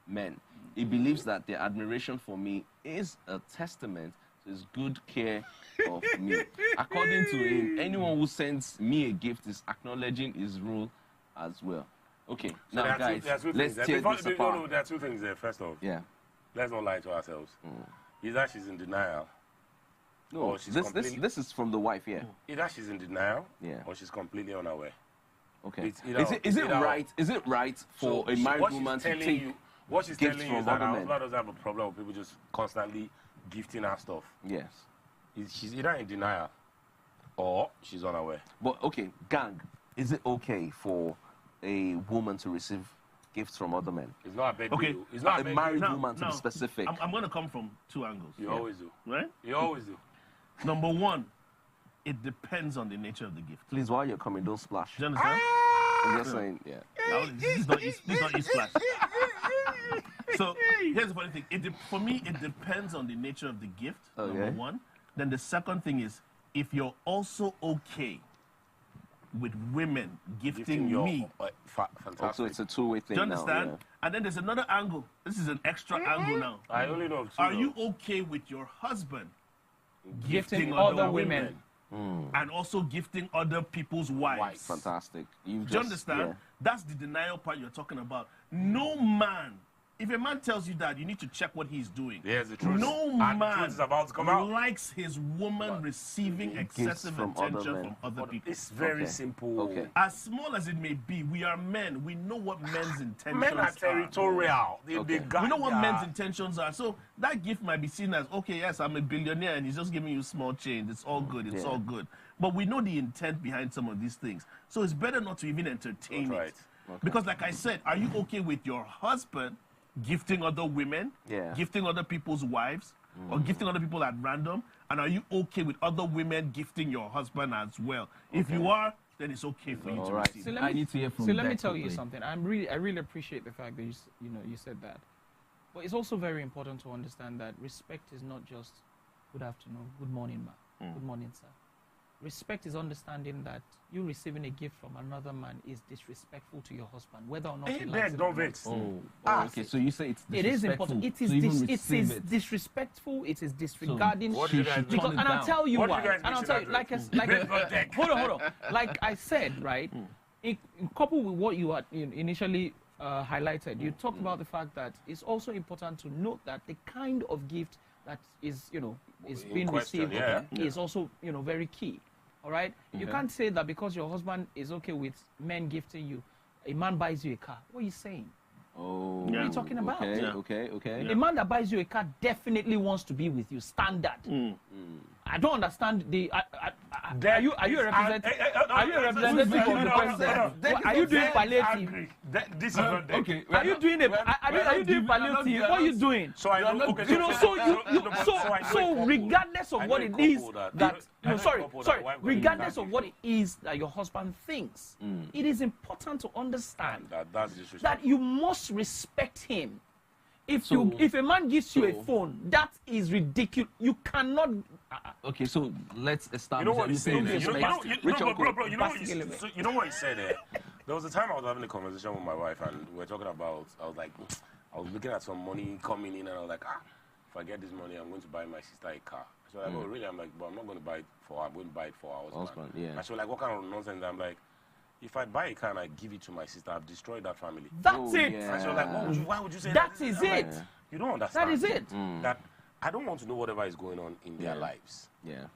Speaker 1: men. He believes that their admiration for me is a testament to his good care of me. According to him, anyone who sends me a gift is acknowledging his role as well. Okay, so now guys, let's tear this apart.
Speaker 2: No, there are two things there. First off, let's not lie to ourselves. Either she's in denial.
Speaker 1: No, this is from the wife,
Speaker 2: Either she's in denial, or she's completely unaware.
Speaker 1: Okay. Is it right for a married woman to take
Speaker 2: what she's
Speaker 1: gifts
Speaker 2: telling you
Speaker 1: from
Speaker 2: is that
Speaker 1: other
Speaker 2: our
Speaker 1: men?
Speaker 2: husband doesn't have a problem with people just constantly gifting her stuff.
Speaker 1: Yes.
Speaker 2: She's either in denial, or she's unaware.
Speaker 1: But okay, gang, is it okay for a woman to receive gifts from other men?
Speaker 2: It's not a bad
Speaker 1: deal.
Speaker 2: It's not
Speaker 1: a married woman to be specific.
Speaker 4: I'm going to come from two angles.
Speaker 2: You always do.
Speaker 4: Right?
Speaker 2: You always do.
Speaker 4: Number one, it depends on the nature of the gift.
Speaker 1: Please, while you're coming, don't splash.
Speaker 4: Do you understand?
Speaker 1: I'm just saying,
Speaker 4: No, this is not splash. So here's the funny thing. For me, it depends on the nature of the gift, number one. Then the second thing is, if you're also okay with women gifting me.
Speaker 2: Fantastic.
Speaker 1: So it's a two-way thing.
Speaker 4: Do you understand?
Speaker 1: Now,
Speaker 4: And then there's another angle. This is an extra angle now.
Speaker 2: I only know of two.
Speaker 4: Are you okay with your husband
Speaker 3: gifting other women?
Speaker 4: And also gifting other people's wives?
Speaker 1: Fantastic.
Speaker 4: Do you understand? That's the denial part you're talking about. No man if a man tells you that, you need to check what he's doing.
Speaker 2: Yes, the truth.
Speaker 4: No
Speaker 2: man
Speaker 4: is
Speaker 2: about to come out.
Speaker 4: likes his woman receiving excessive attention from other people.
Speaker 2: It's very simple.
Speaker 1: Okay.
Speaker 4: As small as it may be, we are men. We know what men's intentions
Speaker 2: Men are territorial.
Speaker 4: We know what men's intentions are. So that gift might be seen as, okay, yes, I'm a billionaire and he's just giving you small change. It's all good. It's all good. But we know the intent behind some of these things. So it's better not to even entertain it.
Speaker 1: Okay.
Speaker 4: Because like I said, are you okay with your husband gifting other women, gifting other people's wives, or gifting other people at random? And are you okay with other women gifting your husband as well? If you are, then it's okay for you to receive.
Speaker 3: So let me tell you something. I really appreciate the fact that you said that. But it's also very important to understand that respect is not just good afternoon, good morning, ma, good morning, sir. Respect is understanding that you receiving a gift from another man is disrespectful to your husband, whether or not he likes it or not.
Speaker 1: Okay, so you say it's disrespectful.
Speaker 3: It is important. It is disrespectful. It is disregarding.
Speaker 1: So and
Speaker 3: I'll tell you why. And I'll tell you, hold on. Like I said, right? In couple with what you had initially highlighted, you talked about the fact that it's also important to note that the kind of gift that is being received is also very key. All right, you can't say that because your husband is okay with men gifting you, a man buys you a car. What are you saying?
Speaker 1: Oh,
Speaker 3: what are you talking about?
Speaker 1: Okay.
Speaker 3: A man that buys you a car definitely wants to be with you. Standard. I don't understand the. Are you a representative? Are you a representative of the president? Are you doing palliative?
Speaker 2: This is not
Speaker 3: okay. Are you doing Are you doing palliative? What are you doing?
Speaker 2: So I know. Okay,
Speaker 3: so regardless of what it is that regardless of what it is that your husband thinks, it is important to understand that you must respect him. If a man gives you a phone, that is ridiculous. You cannot.
Speaker 1: Okay, so let's establish.
Speaker 2: You know what he's saying? You know what he said there? There was a time I was having a conversation with my wife, and we were talking about. I was looking at some money coming in, and I was like, if I get this money, I'm going to buy my sister a car. So like, oh really? I'm like, but I'm not going to buy it for her. I'm going to buy it for our husband. And she was like, what kind of nonsense? I'm like, if I buy a car and I give it to my sister, I've destroyed that family.
Speaker 3: That's it.
Speaker 2: And she was like, why would you say
Speaker 3: that? That is it.
Speaker 2: Like, you don't understand.
Speaker 3: That is it.
Speaker 2: That I don't want to know whatever is going on in their lives.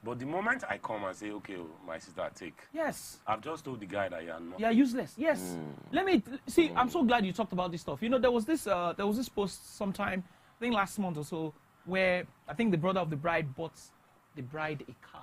Speaker 2: But the moment I come and say, okay, my sister, take.
Speaker 3: Yes.
Speaker 2: I've just told the guy that you're not.
Speaker 3: You're useless. Yes. Let me see. I'm so glad you talked about this stuff. There was this post sometime, I think last month or so, where I think the brother of the bride bought the bride a car.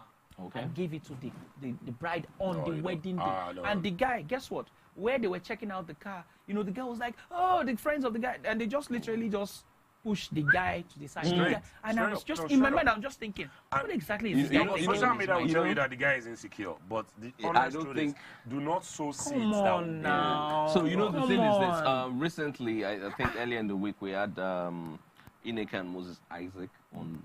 Speaker 3: And gave it to the bride on the wedding day. And the guy, guess what? Where they were checking out the car, the guy was like, oh, the friends of the guy. And they just literally just pushed the guy to the side. And I was just, in my mind, I'm just thinking, what exactly is this guy?
Speaker 2: Social media will tell you that the guy is insecure. But the honest truth is, do not sow seeds down
Speaker 3: now.
Speaker 1: So, the thing is this. Recently, I think earlier in the week, we had Ineke and Moses Isaac on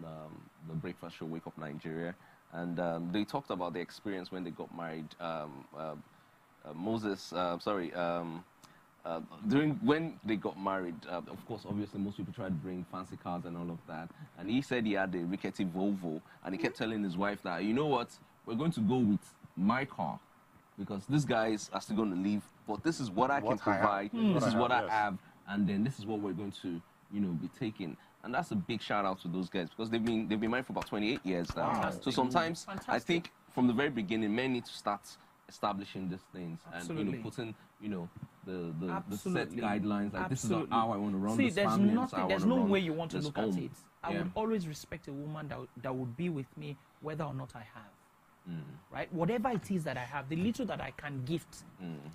Speaker 1: the Breakfast Show, Wake Up Nigeria. And they talked about the experience when they got married. During when they got married, of course, obviously, most people try to bring fancy cars and all of that. And he said he had a rickety Volvo, and he kept telling his wife that, you know what, we're going to go with my car because these guys are still going to leave. But this is what I can provide. This is what I have, and then this is what we're going to, be taking. And that's a big shout out to those guys because they've been married for about 28 years now.
Speaker 3: Fantastic.
Speaker 1: So sometimes I think from the very beginning, men need to start establishing these things and putting the set guidelines. Like this is how I want to run this family.
Speaker 3: There's no way you want to look at it. I would always respect a woman that would be with me whether or not I have. Right? Whatever it is that I have, the little that I can gift,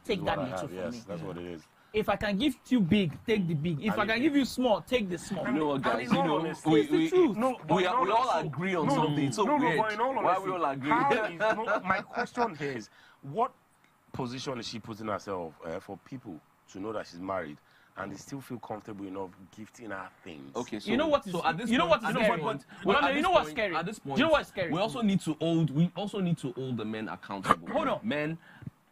Speaker 3: take that little from me.
Speaker 2: That's what it is.
Speaker 3: If I can gift you big, take the big. If I can give you small, take the small.
Speaker 1: You know what, guys? We all agree on something. So weird. Why we all agree?
Speaker 2: My question is, what position is she putting herself for people to know that she's married and they still feel comfortable enough gifting her things?
Speaker 1: Okay, so
Speaker 3: you know what? At this point, you know what's scary?
Speaker 1: At this point,
Speaker 3: you know what's scary?
Speaker 1: We also need to hold the men accountable.
Speaker 3: Hold on,
Speaker 1: men.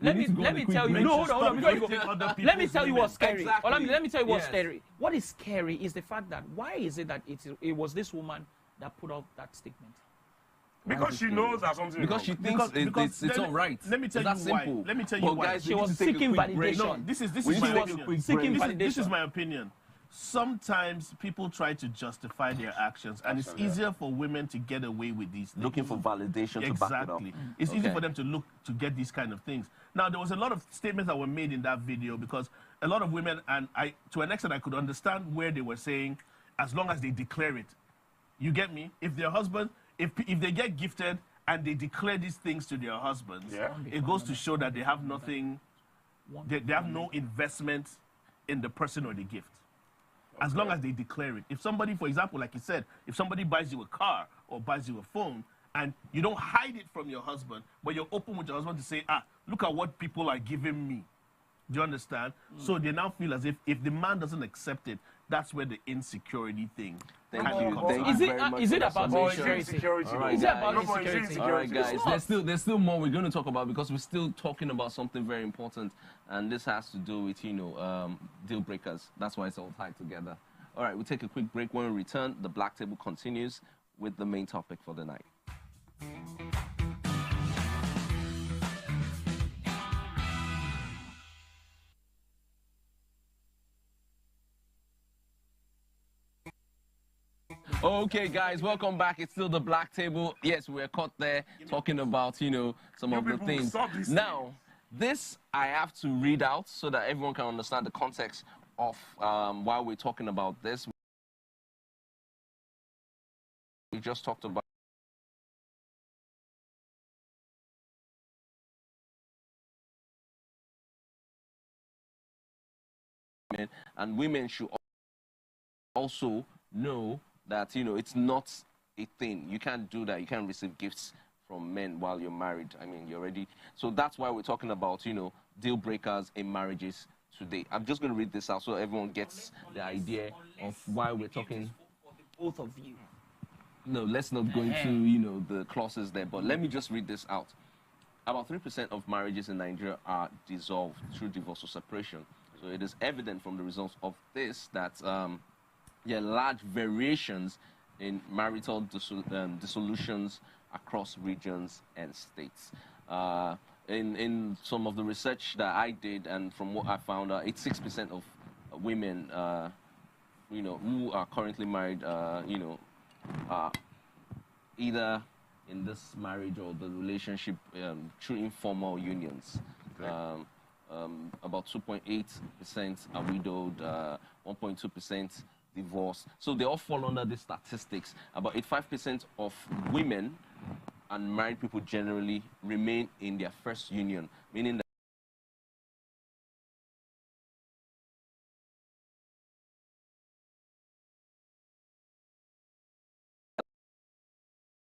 Speaker 3: Let me tell you. No, hold on. Let me tell you what's scary.
Speaker 1: Exactly.
Speaker 3: Let me tell you what's scary. What is scary is the fact that why is it that it was this woman that put out that statement?
Speaker 2: Because she knows that something.
Speaker 1: Because she thinks it's all right.
Speaker 4: Let me tell you why. Let me tell you why.
Speaker 3: She was seeking validation.
Speaker 4: No, this is my opinion. sometimes people try to justify their actions, and it's easier for women to get away with these things.
Speaker 1: Looking for validation to back it up.
Speaker 4: Exactly. It's easy for them to get these kind of things. Now, there was a lot of statements that were made in that video because a lot of women, and to an extent, I could understand where they were saying, as long as they declare it. You get me? If their husband, if they get gifted and they declare these things to their husbands, it goes to show that they have nothing, they have no investment in the person or the gift. As long as they declare it. If somebody, for example, like you said, if somebody buys you a car or buys you a phone, and you don't hide it from your husband, but you're open with your husband to say, look at what people are giving me. Do you understand? So they now feel as if the man doesn't accept it, that's where the insecurity thing.
Speaker 1: Thank you.
Speaker 3: Is it about insecurity?
Speaker 1: All right,
Speaker 3: is it about insecurity?
Speaker 1: All right, guys. There's still more we're going to talk about because we're still talking about something very important, and this has to do with deal breakers. That's why it's all tied together. All right, we'll take a quick break. When we return, the Black Table continues with the main topic for the night. Okay, guys, welcome back. It's still the Black Table. Yes, we're caught there talking about, some of the things. Now, this I have to read out so that everyone can understand the context of why we're talking about this. We just talked about and women should also know that, it's not a thing. You can't do that. You can't receive gifts from men while you're married. I mean, you're already... So that's why we're talking about, deal breakers in marriages today. I'm just going to read this out so everyone gets the idea of why we're talking...
Speaker 3: Both of you.
Speaker 1: No, let's not go into, the clauses there, but let me just read this out. About 3% of marriages in Nigeria are dissolved through divorce or separation. So it is evident from the results of this that... there are large variations in marital dissolutions across regions and states. In some of the research that I did, and from what I found, 86% of women, who are currently married, are either in this marriage or the relationship through informal unions. About 2.8% are widowed, 1.2% divorce. So they all fall under the statistics. About 85% of women and married people generally remain in their first union, meaning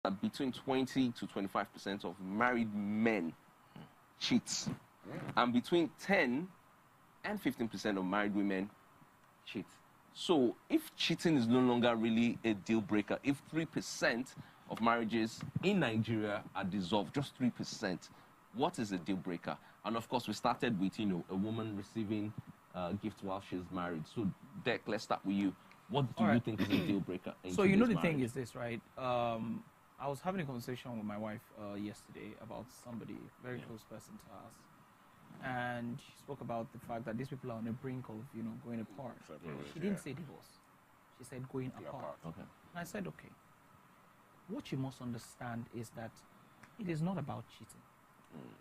Speaker 1: that between 20 to 25% of married men cheat, and between 10 and 15% of married women cheat. So if cheating is no longer really a deal breaker, if 3% of marriages in Nigeria are dissolved, just 3%, what is a deal breaker? And of course, we started with, a woman receiving a gift while she's married. So, Dek, let's start with you. What do you think is a deal breaker?
Speaker 3: So, the thing is this, right? I was having a conversation with my wife yesterday about somebody, very close person to us. And she spoke about the fact that these people are on the brink of, going apart. She didn't say divorce. She said going apart. Okay. And I said, okay. What you must understand is that it is not about cheating.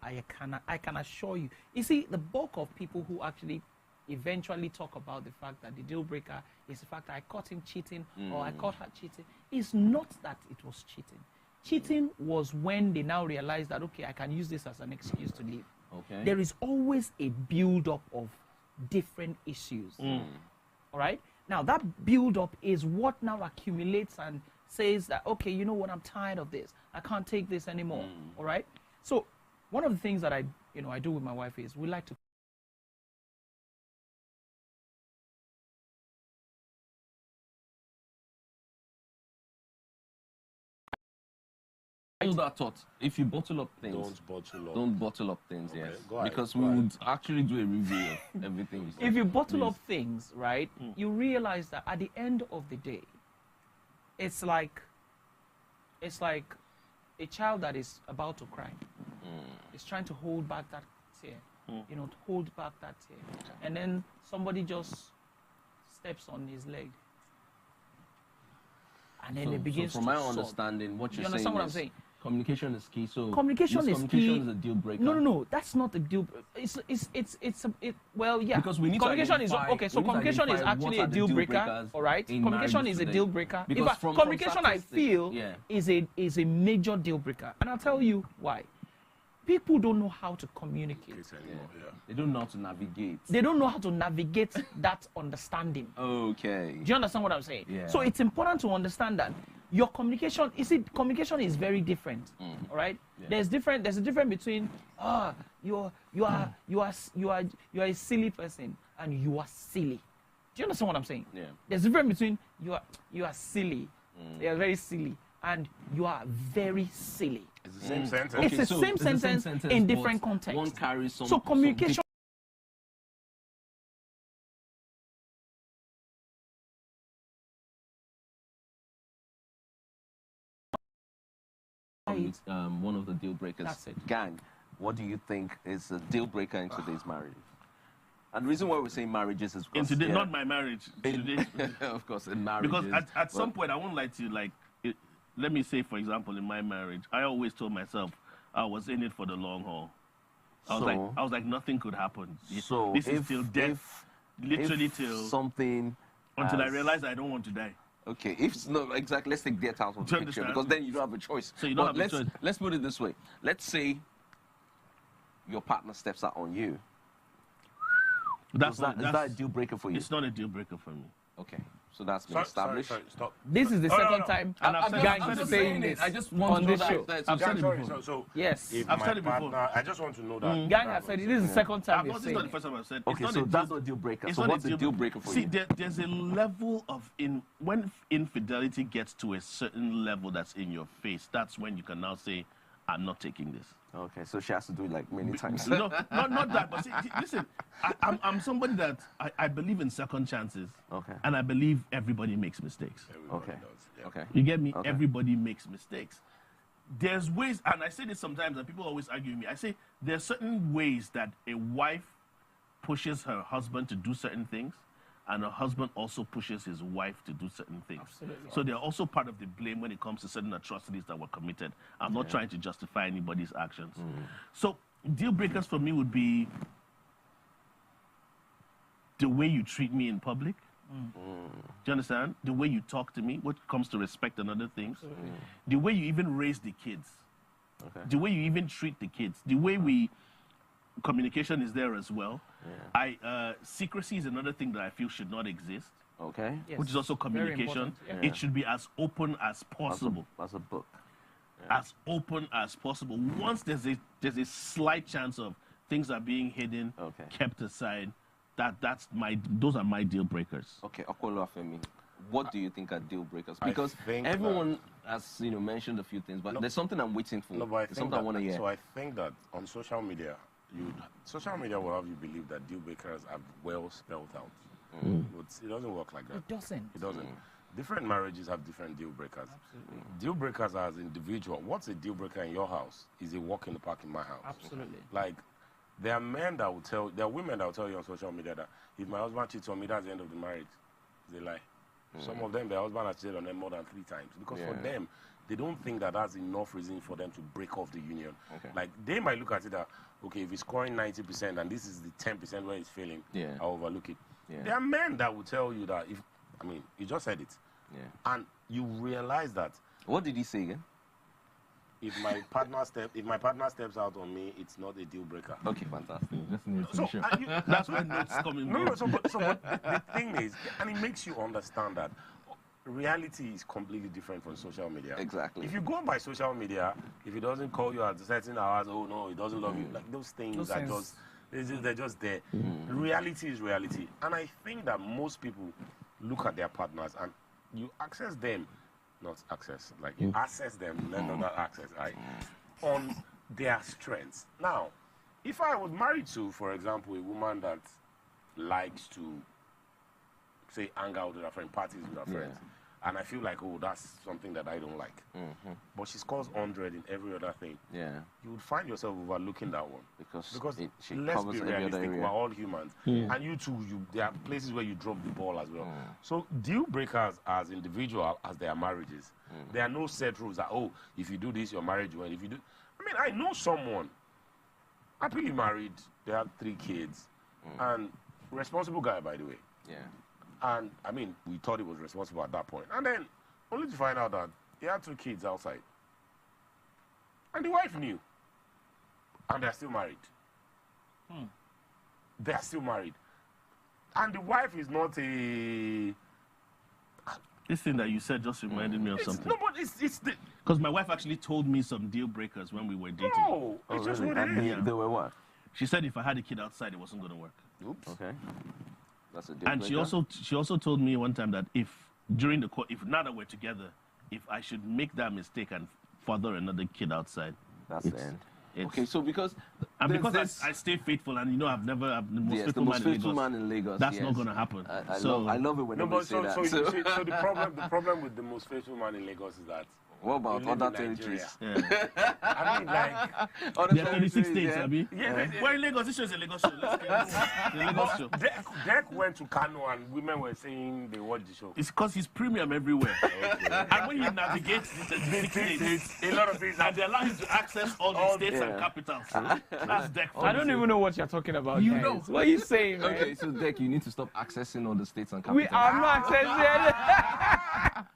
Speaker 3: I can assure you. You see, the bulk of people who actually eventually talk about the fact that the deal breaker is the fact that I caught him cheating or I caught her cheating, is not that it was cheating. Cheating was when they now realized that, okay, I can use this as an excuse to leave. Okay. There is always a build-up of different issues. All right? Now, that build-up is what now accumulates and says that, okay, you know what, I'm tired of this. I can't take this anymore. All right? So, one of the things that I do with my wife is we like to
Speaker 1: that thought. If you bottle up things, don't bottle up things. Okay, yes, because we would actually do a review of everything.
Speaker 3: If you bottle up things, right, you realize that at the end of the day, it's like a child that is about to cry. It's trying to hold back that tear, hold back that tear, and then somebody just steps on his leg. And then it begins
Speaker 1: from my understanding, what you're saying
Speaker 3: what I'm saying?
Speaker 1: Communication is key. So
Speaker 3: communication is key.
Speaker 1: Is a deal breaker.
Speaker 3: No, that's not a deal. Well, yeah.
Speaker 1: Because we need
Speaker 3: communication is okay. So communication is actually a deal breaker. All right. Communication is a deal breaker. Because communication, I feel, is a major deal breaker, and I'll tell you why. People don't know how to communicate.
Speaker 1: They don't know how to navigate.
Speaker 3: They don't know how to navigate that understanding.
Speaker 1: Okay.
Speaker 3: Do you understand what I'm saying?
Speaker 1: Yeah.
Speaker 3: So it's important to understand that your communication, communication is very different. All right? Yeah. There's a difference between you are a silly person and you are silly. Do you understand what I'm saying?
Speaker 1: Yeah.
Speaker 3: There's a difference between you are silly, you are very silly, and you are very silly.
Speaker 2: It's the same sentence.
Speaker 3: Okay, it's the same sentence in different contexts.
Speaker 1: One carries some.
Speaker 3: So communication.
Speaker 1: One of the deal breakers.
Speaker 3: That's it.
Speaker 1: Gang, what do you think is a deal breaker in today's marriage? And the reason why we're saying marriages is because...
Speaker 4: In today, not my marriage.
Speaker 1: Of course, in marriages.
Speaker 4: Because at some point, I won't lie to you, let me say, for example, in my marriage, I always told myself I was in it for the long haul. I was like, nothing could happen.
Speaker 1: So
Speaker 4: this is till death, literally till...
Speaker 1: something...
Speaker 4: Until I realize I don't want to die.
Speaker 1: Okay, exactly, let's take death out of the picture, because then you don't have a choice.
Speaker 4: So you don't have a choice.
Speaker 1: Let's put it this way. Let's say your partner steps out on you. Is that a deal breaker for you?
Speaker 4: It's not a deal breaker for me.
Speaker 1: Okay, so that's been established.
Speaker 2: Sorry, stop.
Speaker 3: This is the second time
Speaker 1: I'm saying this. I just want to know that.
Speaker 4: I've said it before.
Speaker 2: So
Speaker 3: yes,
Speaker 2: I've said it before. I just want to know that.
Speaker 3: Gang has said it. This is the second time
Speaker 4: This is not the first time I've said it.
Speaker 1: Okay, so that's not a deal breaker. So what's a deal breaker for you?
Speaker 4: See, there's a level of when infidelity gets to a certain level that's in your face, that's when you can now say, I'm not taking this.
Speaker 1: Okay, so she has to do it like many times.
Speaker 4: No, not that. But see, listen, I'm somebody that I believe in second chances.
Speaker 1: Okay.
Speaker 4: And I believe everybody makes mistakes.
Speaker 2: Everybody does. Yeah.
Speaker 1: Okay.
Speaker 4: You get me?
Speaker 1: Okay.
Speaker 4: Everybody makes mistakes. There's ways, and I say this sometimes, and people always argue with me. I say there's certain ways that a wife pushes her husband to do certain things, and a husband also pushes his wife to do certain things.
Speaker 3: Absolutely.
Speaker 4: So they're also part of the blame when it comes to certain atrocities that were committed. I'm not trying to justify anybody's actions. So deal breakers for me would be the way you treat me in public. Do you understand? The way you talk to me, what comes to respect and other things. The way you even raise the kids.
Speaker 1: Okay.
Speaker 4: The way you even treat the kids. The way communication is there as well. Secrecy is another thing that I feel should not exist.
Speaker 1: Okay.
Speaker 3: Yes.
Speaker 4: Which is also communication. It should be as open as possible.
Speaker 1: As a book.
Speaker 4: As open as possible. Once there's a slight chance of things are being hidden, kept aside, those are my deal breakers.
Speaker 1: Okay, Okolafemi, what do you think are deal breakers? Because everyone has mentioned a few things, but there's something I'm waiting for.
Speaker 2: There's
Speaker 1: something I want to hear.
Speaker 2: So I think that on social media, social media will have you believe that deal breakers are well spelled out. But it doesn't work like that.
Speaker 3: It doesn't.
Speaker 2: It doesn't. Different marriages have different deal breakers.
Speaker 3: Absolutely.
Speaker 2: Deal breakers are as individual. What's a deal breaker in your house is a walk in the park in my house.
Speaker 3: Absolutely.
Speaker 2: Like, there are women that will tell you on social media that if my husband cheats on me, that's the end of the marriage. They lie. Some of them, their husband has cheated on them more than 3 times. Because for them, they don't think that that's enough reason for them to break off the union. Okay. Like, they might look at it that, okay, if he's scoring 90% and this is the 10% where he's failing, I'll overlook it. Yeah. There are men that will tell you that you just said it. Yeah. And you realize that.
Speaker 1: What did he say again?
Speaker 2: If my partner steps out on me, it's not a deal breaker.
Speaker 1: Okay, fantastic.
Speaker 4: That's when it's coming.
Speaker 2: No, so but the thing is, and it makes you understand that reality is completely different from social media.
Speaker 1: Exactly.
Speaker 2: If you go by social media, if he doesn't call you at certain hours, oh no, he doesn't love you. Like those things they're just there. Reality is reality, and I think that most people look at their partners and you access them. Not access, like you assess them, not access, right? On their strengths. Now, if I was married to, for example, a woman that likes to, say, hang out with her friends, parties with her friends, And I feel like, oh, that's something that I don't like. But she scores 100 in every other thing.
Speaker 1: Yeah.
Speaker 2: You would find yourself overlooking that one.
Speaker 1: Because
Speaker 2: she let's be realistic, we're all humans. And you too, there are places where you drop the ball as well. So deal breakers as individual as their marriages. There are no set rules that, oh, if you do this, your marriage will end. If you do... I mean, I know someone happily married, they have 3 kids, and responsible guy, by the way.
Speaker 1: Yeah.
Speaker 2: And, I mean, we thought he was responsible at that point. And then, only to find out that he had 2 kids outside. And the wife knew. And they're still married. They're still married. And the wife is not a...
Speaker 4: This thing that you said just reminded me of something.
Speaker 2: No, but it's the...
Speaker 4: Because my wife actually told me some deal breakers when we were dating.
Speaker 2: No, it's just what it is.
Speaker 1: They were what?
Speaker 4: She said if I had a kid outside, it wasn't going to work.
Speaker 1: Oops. Okay. That's a deal breaker.
Speaker 4: And she also told me one time that if now that we're together, if I should make that mistake and father another kid outside,
Speaker 1: that's the end. Okay, so because
Speaker 4: I stay faithful, and I've never the most faithful man in Lagos. That's not going to happen.
Speaker 1: I love it when people say that.
Speaker 2: So the problem with the most faithful man in Lagos is that.
Speaker 1: What about other territories?
Speaker 2: Yeah. I mean, like...
Speaker 4: There are 36 states, Abi. Yeah. Well, in Lagos, this show is a Lagos show. Let's get the Lagos show.
Speaker 2: Derek went to Kano and women were saying they watch the show.
Speaker 4: It's because he's premium everywhere. Okay. And when he navigates the 36 states,
Speaker 2: a lot of things...
Speaker 4: And they allow him to access all the states and capitals. That's Derek.
Speaker 3: I don't even know what you're talking about,
Speaker 4: You know.
Speaker 3: What are you saying, man?
Speaker 1: Okay, so Derek, you need to stop accessing all the states and capitals.
Speaker 3: We are not accessing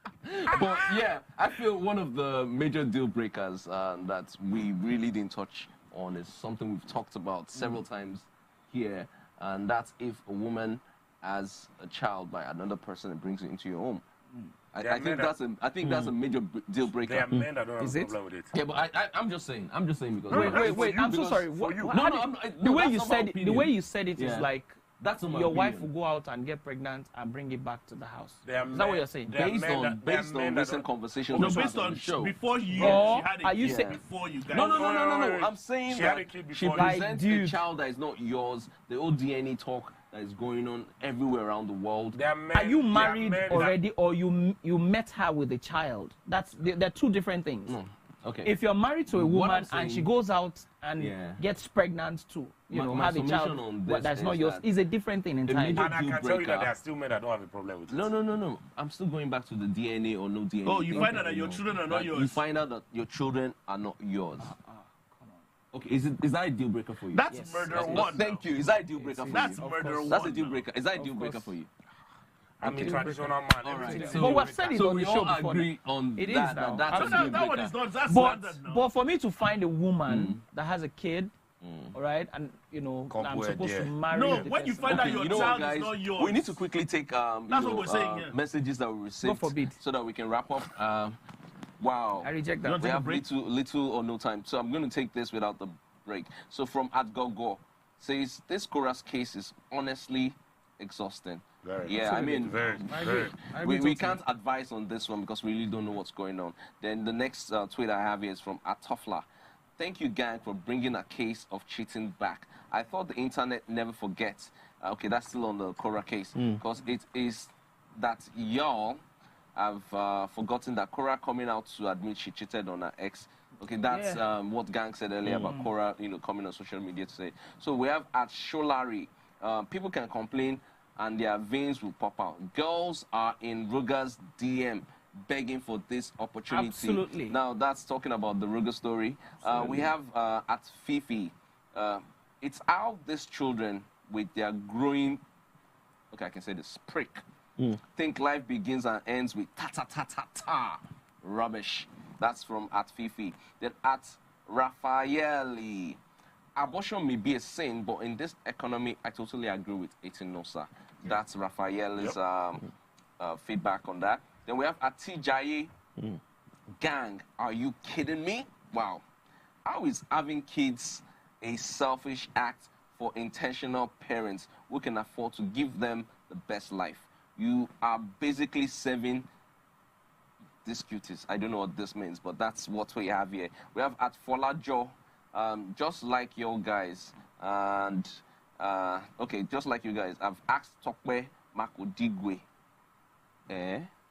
Speaker 1: But yeah, I feel one of the major deal breakers that we really didn't touch on is something we've talked about several times here, and that's if a woman has a child by another person and brings it into your home. I think that's a major deal breaker.
Speaker 2: There are men that don't have a problem with it.
Speaker 1: Yeah, but I'm just saying because
Speaker 3: wait. I'm so sorry. The way you said it is like.
Speaker 1: That's
Speaker 3: your wife will go out and get pregnant and bring it back to the house. Is that what you're saying?
Speaker 1: Based on recent conversations.
Speaker 4: No, based on show. Before you, she had a kid before you guys.
Speaker 1: No. I'm saying that she presents a child that is not yours. The old DNA talk that is going on everywhere around the world.
Speaker 3: Are you married already, or you met her with a child? They're 2 different things.
Speaker 1: No. Okay.
Speaker 3: If you're married to a woman and she goes out and gets pregnant too, have a child that's not yours, is a different thing entirely.
Speaker 2: And I can tell you that there are still men that don't have a problem with it.
Speaker 1: No. I'm still going back to the DNA or no DNA.
Speaker 4: Oh, you find out that your children are not yours.
Speaker 1: You find out that your children are not yours. Come on. Okay, is that a deal breaker for you?
Speaker 4: That's murder one.
Speaker 1: Thank you. Is that a deal breaker for you?
Speaker 4: That's murder one.
Speaker 1: That's a deal breaker. Is that a deal breaker for you?
Speaker 2: I'm a traditional man.
Speaker 1: All right.
Speaker 3: But we've said it on the show before.
Speaker 1: Agree on
Speaker 3: it
Speaker 1: that,
Speaker 3: is now.
Speaker 4: That one is not. That's standard now.
Speaker 3: But for me to find a woman that has a kid, all right, and I'm supposed to marry.
Speaker 4: No, when you find out your child is not yours,
Speaker 1: we need to quickly take
Speaker 4: that's what we're saying.
Speaker 1: Messages that we received.
Speaker 3: God forbid.
Speaker 1: So that we can wrap up. Wow.
Speaker 3: I reject that.
Speaker 1: We have little or no time, so I'm going to take this without the break. So from @Gogo says this Kora's case is honestly exhausting. I mean, we can't advise on this one because we really don't know what's going on. Then the next tweet I have here is from @Tofla. Thank you, gang, for bringing a case of cheating back. I thought the internet never forgets. Okay, that's still on the Cora case because it is that y'all have forgotten that Cora coming out to admit she cheated on her ex. Okay, that's what gang said earlier about Cora, coming on social media to say. So we have @Sholari. People can complain and their veins will pop out. Girls are in Ruga's DM begging for this opportunity.
Speaker 3: Absolutely.
Speaker 1: Now, that's talking about the Ruga story. We have @Fifi. It's how these children with their growing, okay, I can say this, prick, think life begins and ends with ta-ta-ta-ta-ta. Rubbish. That's from @Fifi. Then @Raffaele. Abortion may be a sin, but in this economy, I totally agree with Itinosa. That's Raphael's feedback on that. Then we have @TJaye. Gang, are you kidding me? Wow. How is having kids a selfish act for intentional parents who can afford to give them the best life? You are basically serving these cuties. I don't know what this means, but that's what we have here. We have @Folajo. Just like you guys, and just like you guys, I've asked Tokwe Makodigwe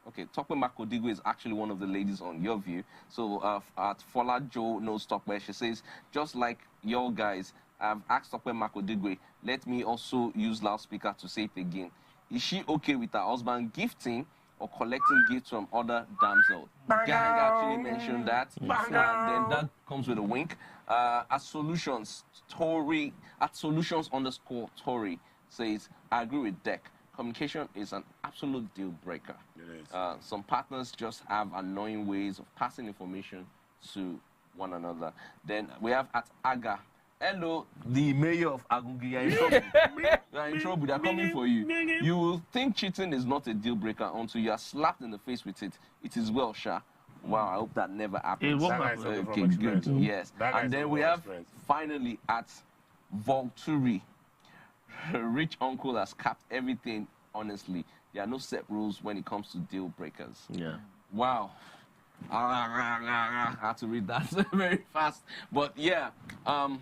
Speaker 1: Okay, Tokwe Makodigwe is actually one of the ladies on Your View. So at Fola Joe knows Tokwe, she says, just like your guys, I've asked Tokwe Makodigwe, let me also use loudspeaker to say it again. Is she okay with her husband gifting or collecting gifts from other damsels? Gang actually mentioned that. Then that comes with a wink. At Solutions _Tory says, I agree with Deck. Communication is an absolute deal breaker.
Speaker 2: It is.
Speaker 1: Some partners just have annoying ways of passing information to one another. Then we have at Aga. Hello, the mayor of Agungi. You're in trouble. You're in trouble. They're coming for you. You will think cheating is not a deal breaker until you are slapped in the face with it. It is well, Sha. Wow, I hope that never happens.
Speaker 2: Okay,
Speaker 1: good. Yes. And then we have finally at Volturi. Her rich uncle has capped everything, honestly. There are no set rules when it comes to deal breakers.
Speaker 4: Yeah.
Speaker 1: Wow. I had to read that very fast. But yeah, I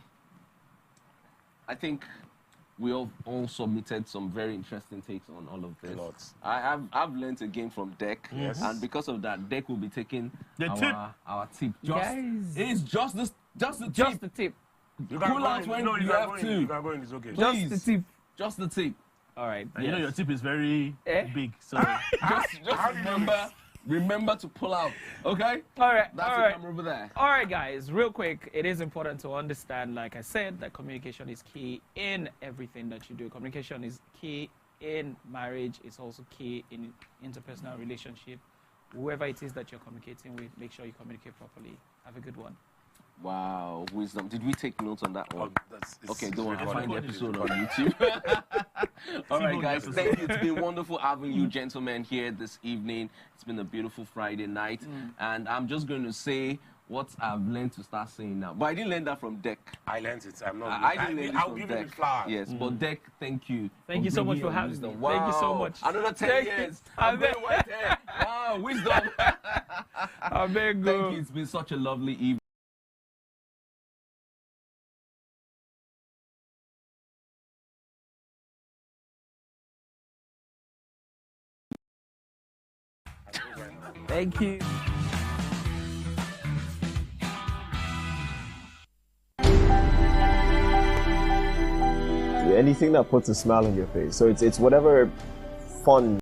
Speaker 1: think we all submitted some very interesting takes on all of this. I've learned again from Deck, and because of that, Deck will be taking our tip. It's just the tip.
Speaker 2: You can
Speaker 1: pull out when you have to.
Speaker 2: You can go in, it's okay.
Speaker 1: Please. Just the tip. Just the tip.
Speaker 3: All right.
Speaker 4: And you know your tip is very big, so
Speaker 1: just remember to pull out. Okay?
Speaker 3: All right.
Speaker 1: That's the camera over there.
Speaker 3: All right, guys. Real quick, it is important to understand, like I said, that communication is key in everything that you do. Communication is key in marriage. It's also key in interpersonal relationship. Whoever it is that you're communicating with, make sure you communicate properly. Have a good one.
Speaker 1: Wow, wisdom. Did we take notes on that one? Okay, don't worry. Find the episode on
Speaker 4: YouTube.
Speaker 1: YouTube. All right, guys. Thank you. It's been wonderful having you gentlemen here this evening. It's been a beautiful Friday night. And I'm just going to say what I've learned to start saying now. But I didn't learn that from Deck.
Speaker 2: I learned it. I'm not.
Speaker 1: I didn't learn it
Speaker 2: I'll
Speaker 1: from
Speaker 2: give
Speaker 1: Deck.
Speaker 2: him the flower.
Speaker 1: Yes, but Deck, thank you.
Speaker 3: Thank you so much for having me.
Speaker 1: Wow.
Speaker 3: Thank you so much.
Speaker 1: Another 10 years. I'm very white hair. Wow, wisdom. Thank you. It's been such a lovely evening.
Speaker 3: Thank you.
Speaker 6: Anything that puts a smile on your face. So it's whatever fun